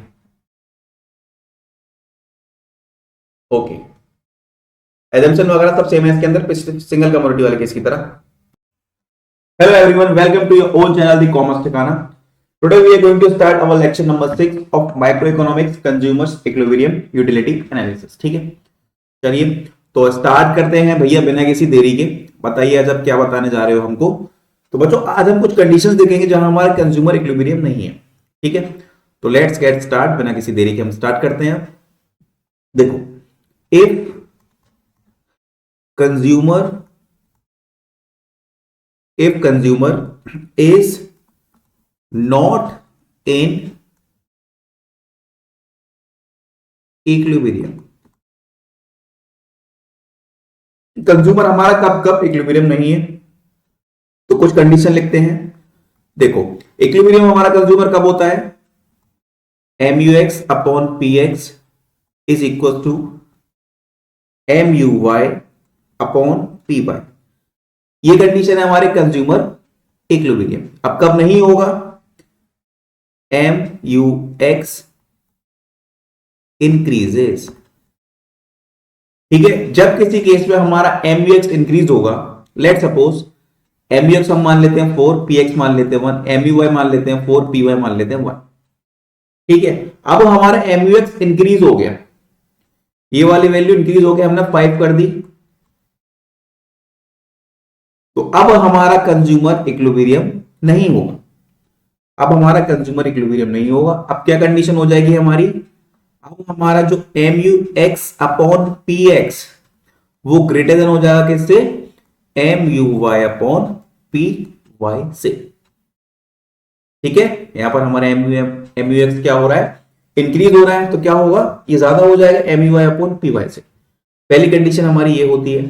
ओके। एजम्पशन वगैरह सब सेम है इसके अंदर, सिंगल कमोडिटी वाले केस की तरह। Hello everyone, welcome to your own channel the commerce Thikana. Today we are going to start our lecture number 6 of micro economics consumers equilibrium utility analysis, ठीक है। चलिए तो स्टार्ट करते हैं भैया बिना किसी देरी के। बताइए आज आप क्या बताने जा रहे हो हमको। तो बच्चों आज हम कुछ कंडीशंस देखेंगे जहां हमारा कंज्यूमर इक्विलिब्रियम नहीं है, ठीक है। तो लेट्स गेट स्टार्ट, बिना किसी देरी के हम स्टार्ट करते हैं। देखो, if consumer is not in equilibrium, consumer हमारा कब कब इक्विलिब्रियम नहीं है, तो कुछ कंडीशन लिखते हैं। देखो, इक्विलिब्रियम हमारा कंज्यूमर कब होता है, M U X upon P X is equal to M U Y upon P Y. ये कंडीशन है हमारे कंज्यूमर इक्विलिब्रियम। अब कब नहीं होगा? एम यू एक्स इंक्रीजेस, ठीक है। जब किसी केस में हमारा एम यू एक्स इंक्रीज होगा, let suppose M U X हम मान लेते हैं 4, पी एक्स मान लेते हैं 1, एम यू वाई मान लेते हैं 4, पी वाई मान लेते हैं 1, ठीक है। अब हमारा एम यू एक्स इंक्रीज हो गया, ये वाली वैल्यू इंक्रीज हो गया, हमने 5 कर दी, तो अब हमारा कंज्यूमर इक्विलिब्रियम नहीं होगा। अब हमारा कंज्यूमर इक्विलिब्रियम नहीं होगा। अब क्या कंडीशन हो जाएगी हमारी? अब हमारा जो M U X upon P X वो ग्रेटर देन हो जाएगा किससे? M U Y upon P Y से, ठीक है। यहां पर हमारा एम यू एक्स क्या हो रहा है? इंक्रीज हो रहा है, तो क्या होगा? ये ज्यादा हो जाएगा M U Y upon P Y से। पहली कंडीशन हमारी ये होती है,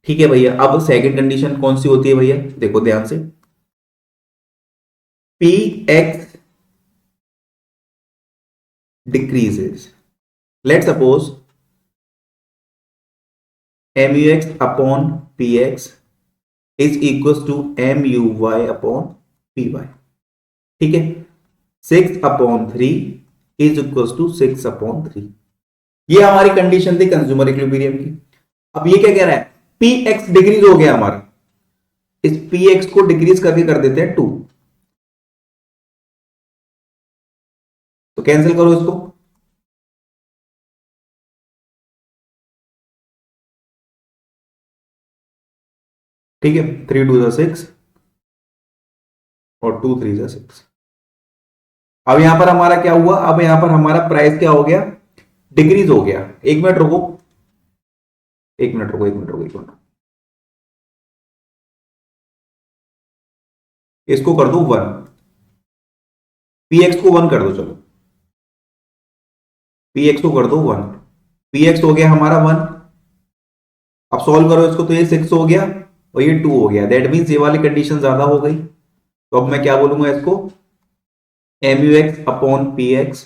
ठीक है भैया। अब सेकंड कंडीशन कौन सी होती है भैया? देखो ध्यान से, P X decreases, let suppose M U X upon P X is equal to M U Y upon P Y, ठीक है। 6/3 इज इक्वल टू 6/3, ये हमारी कंडीशन थी कंज्यूमर इक्विलिब्रियम की। अब ये क्या कह रहा है? पी एक्स डिक्रीज हो गया हमारा, इस पी एक्स को डिक्रीज करके कर देते हैं 2, तो कैंसिल करो इसको, ठीक है। 3 2 6 और 2 3 6। अब यहां पर हमारा क्या हुआ? अब यहां पर हमारा प्राइस क्या हो गया? डिक्रीज हो गया। एक मिनट रुको, एक मिनट रुको, एक मिनट रुको, एक मिनट, इसको कर दो 1, पी एक्स को 1 कर दो, चलो पी एक्स को कर दो 1, पी एक्स हो गया हमारा 1। अब सॉल्व करो इसको, तो ये 6 हो गया और ये 2 हो गया, दैट मीन्स ये वाली कंडीशन ज्यादा हो गई। तो अब मैं क्या बोलूंगा इसको? M U X upon P X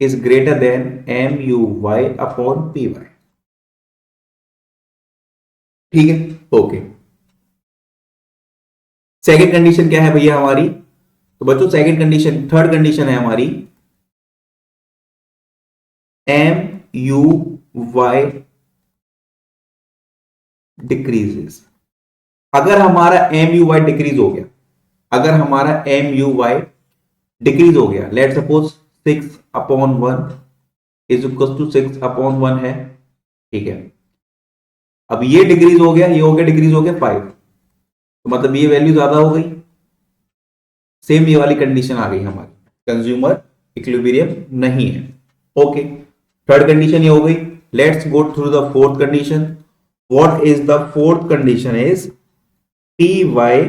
is greater than M U Y upon P Y, ठीक है। ओके, सेकेंड कंडीशन क्या है भैया हमारी? तो बच्चों सेकेंड कंडीशन, थर्ड कंडीशन है हमारी एम यू वाई डिक्रीजेस। अगर हमारा एम यू वाई डिक्रीज हो गया, अगर हमारा एम यू वाई डिक्रीज हो गया, let suppose 6/1 is equal to 6/1 है, ठीक है। अब ये डिक्रीज हो गया, ये हो गया डिक्रीज हो गया 5, तो मतलब ये वैल्यू ज्यादा हो गई। सेम ये वाली कंडीशन आ गई हमारी, कंज्यूमर इक्विलिब्रियम नहीं है। ओके, थर्ड कंडीशन ये हो गई। Let's go through the fourth condition. What is the fourth condition? Is P Y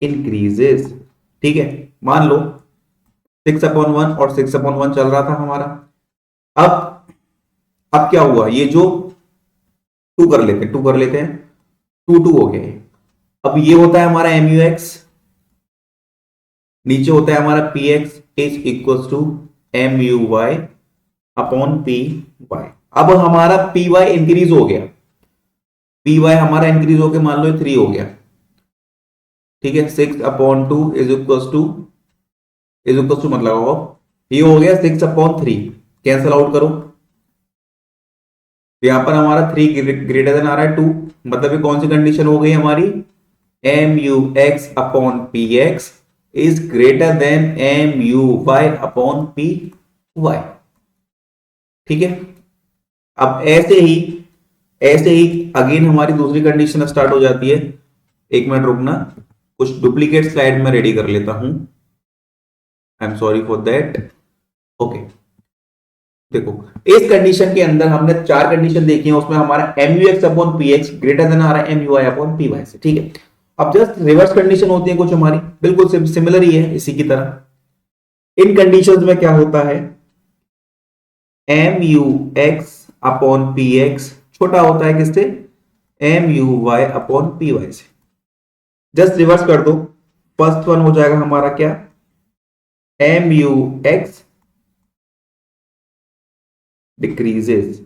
increases, ठीक है। मान लो 6/1 और 6/1 चल रहा था हमारा। अब क्या हुआ? ये जो 2 कर लेते हैं, 2 कर लेते हैं, 2 2 हो गया। अब ये होता है हमारा एम यू एक्स, नीचे होता है हमारा P X is equal to M U Y upon P Y. अब हमारा पी वाई इंक्रीज हो गया, पी वाई हमारा इंक्रीज हो गया, मान लो 3 हो गया, ठीक है। 6/2 इज इक्वल टू मतलब ये हो गया 6/3, कैंसल आउट करो, तो यहां पर हमारा 3 ग्रेटर देन आ रहा है 2, मतलब ये कौन सी कंडीशन हो गई हमारी? M U X upon P X is greater than M U Y upon P Y, ठीक है। अब ऐसे ही अगेन हमारी दूसरी कंडीशन स्टार्ट हो जाती है। एक मिनट रुकना, कुछ डुप्लीकेट स्लाइड में रेडी कर लेता हूं, I am sorry for that. Okay, देखो इस कंडीशन के अंदर हमने 4 कंडीशन देखी है, उसमें हमारा M U X upon P X greater than आ रहा है M U Y upon P Y से, ठीक है। अब जस्ट रिवर्स कंडीशन होती है कुछ हमारी, बिल्कुल सिमिलर ही है इसी की तरह। इन कंडीशंस में क्या होता है? M U X upon P X छोटा होता है किससे? M U Y upon P Y से। जस्ट रिवर्स कर दो, फर्स्ट वन हो जाएगा हमारा क्या? M U X decreases.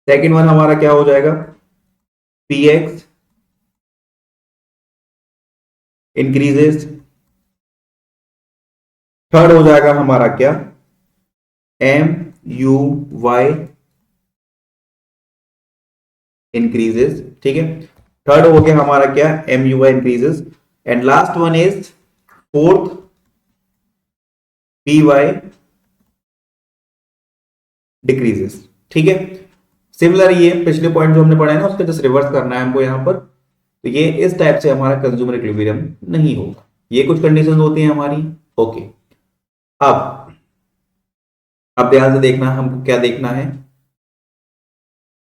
Second one हमारा क्या हो जाएगा, पी एक्स इंक्रीजेस। थर्ड हो जाएगा हमारा क्या, एम यू वाई इंक्रीजेस। ठीक है, थर्ड हो गया हमारा क्या, M U Y increases. And last one is fourth, P Y decreases. ठीक है, सिमिलर ये पिछले पॉइंट जो हमने पढ़ा है ना उसके जस्ट रिवर्स करना है हमको यहां पर। तो ये इस टाइप से हमारा कंज्यूमर इक्विलिब्रियम नहीं होगा। ये कुछ कंडीशंस होती हैं हमारी। ओके, अब ध्यान से देखना, हमको क्या देखना है,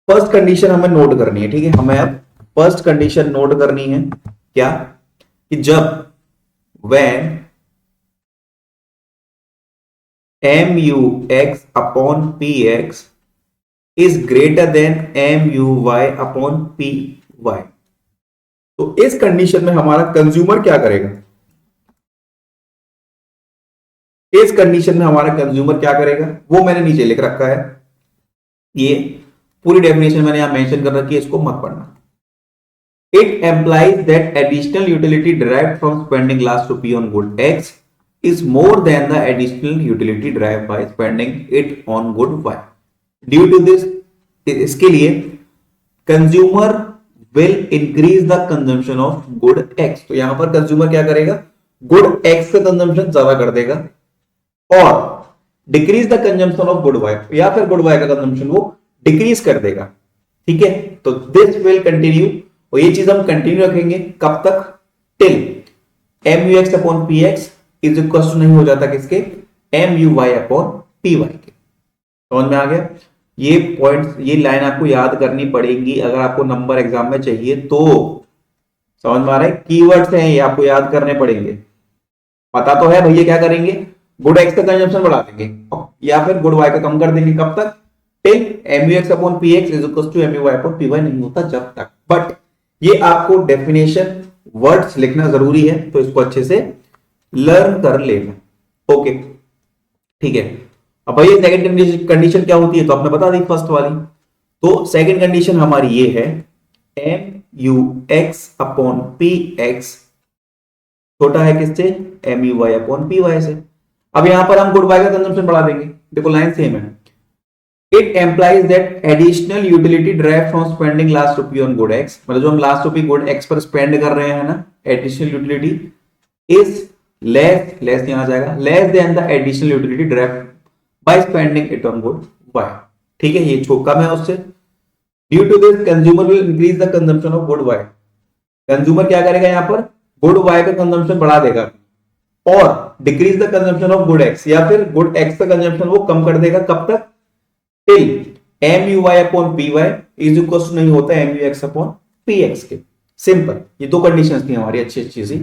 फर्स्ट कंडीशन हमें नोट करनी है। ठीक है, हमें अब फर्स्ट कंडीशन नोट करनी है, क्या, कि जब when MUX upon PX is greater than MUY upon PY, तो इस कंडीशन में हमारा कंज्यूमर क्या करेगा, इस कंडीशन में हमारा कंज्यूमर क्या करेगा वो मैंने नीचे लिख रखा है। ये पूरी डेफिनेशन मैंने यहां मेंशन कर रखी है, इसको मत पढ़ना। It implies that additional utility derived from spending last rupee on good X is more than the additional utility derived by spending it on good Y. Due to this, इसके लिए consumer will increase the consumption of good X। तो यहां पर consumer क्या करेगा, good X का consumption ज्यादा कर देगा और decrease the consumption of good Y, या फिर गुड Y का कंजम्पशन वो डिक्रीज कर देगा। ठीक है, तो दिस विल कंटिन्यू, और ये चीज हम कंटिन्यू रखेंगे कब तक, till M U X upon P X is equal to नहीं हो जाता किसके, M U Y upon P Y के। समझ में आ गया, ये पॉइंट्स, ये लाइन आपको याद करनी पड़ेगी अगर आपको नंबर एग्जाम में चाहिए तो। समझ में आ रहा है, कीवर्ड्स हैं ये आपको याद करने पड़ेंगे। पता तो है भैया क्या करेंगे, गुड एक्स का कंजम्पशन बढ़ा देंगे या फिर गुड वाई का कम कर देंगे, कब तक, till M U X upon P X is equal to M U Y upon P Y नहीं होता जब तक। बट ये आपको डेफिनेशन वर्ड्स लिखना जरूरी है, तो इसको अच्छे से लर्न कर लेना। ओके, ठीक है। अब भाई सेकंड कंडीशन क्या होती है, तो आपने बता दी फर्स्ट वाली। तो सेकंड कंडीशन हमारी ये है, M U X upon P X छोटा है किससे, M U Y upon P Y से। अब यहां पर हम गुड वाई का कंजम्पशन बढ़ा देंगे, देखो लाइन सेम है। It implies that additional utility derived from spending last rupee on good X, मतलब जो हम last rupee good X पर spend कर रहे हैं ना, additional utility is less यहाँ जाएगा, less than the additional utility derived by spending it on good Y। ठीक है, ये छोटा कम है उससे। Due to this, consumer will increase the consumption of good Y। Consumer क्या करेगा यहाँ पर, गुड Y का कंजम्पशन बढ़ा देगा और decrease the consumption of good X, या फिर गुड X का कंजम्पशन वो कम कर देगा, कब तक, till M U Y upon P Y is equal to नहीं होता M U X upon P X के। सिंपल, ये दो कंडीशंस थी हमारी अच्छी अच्छी सी।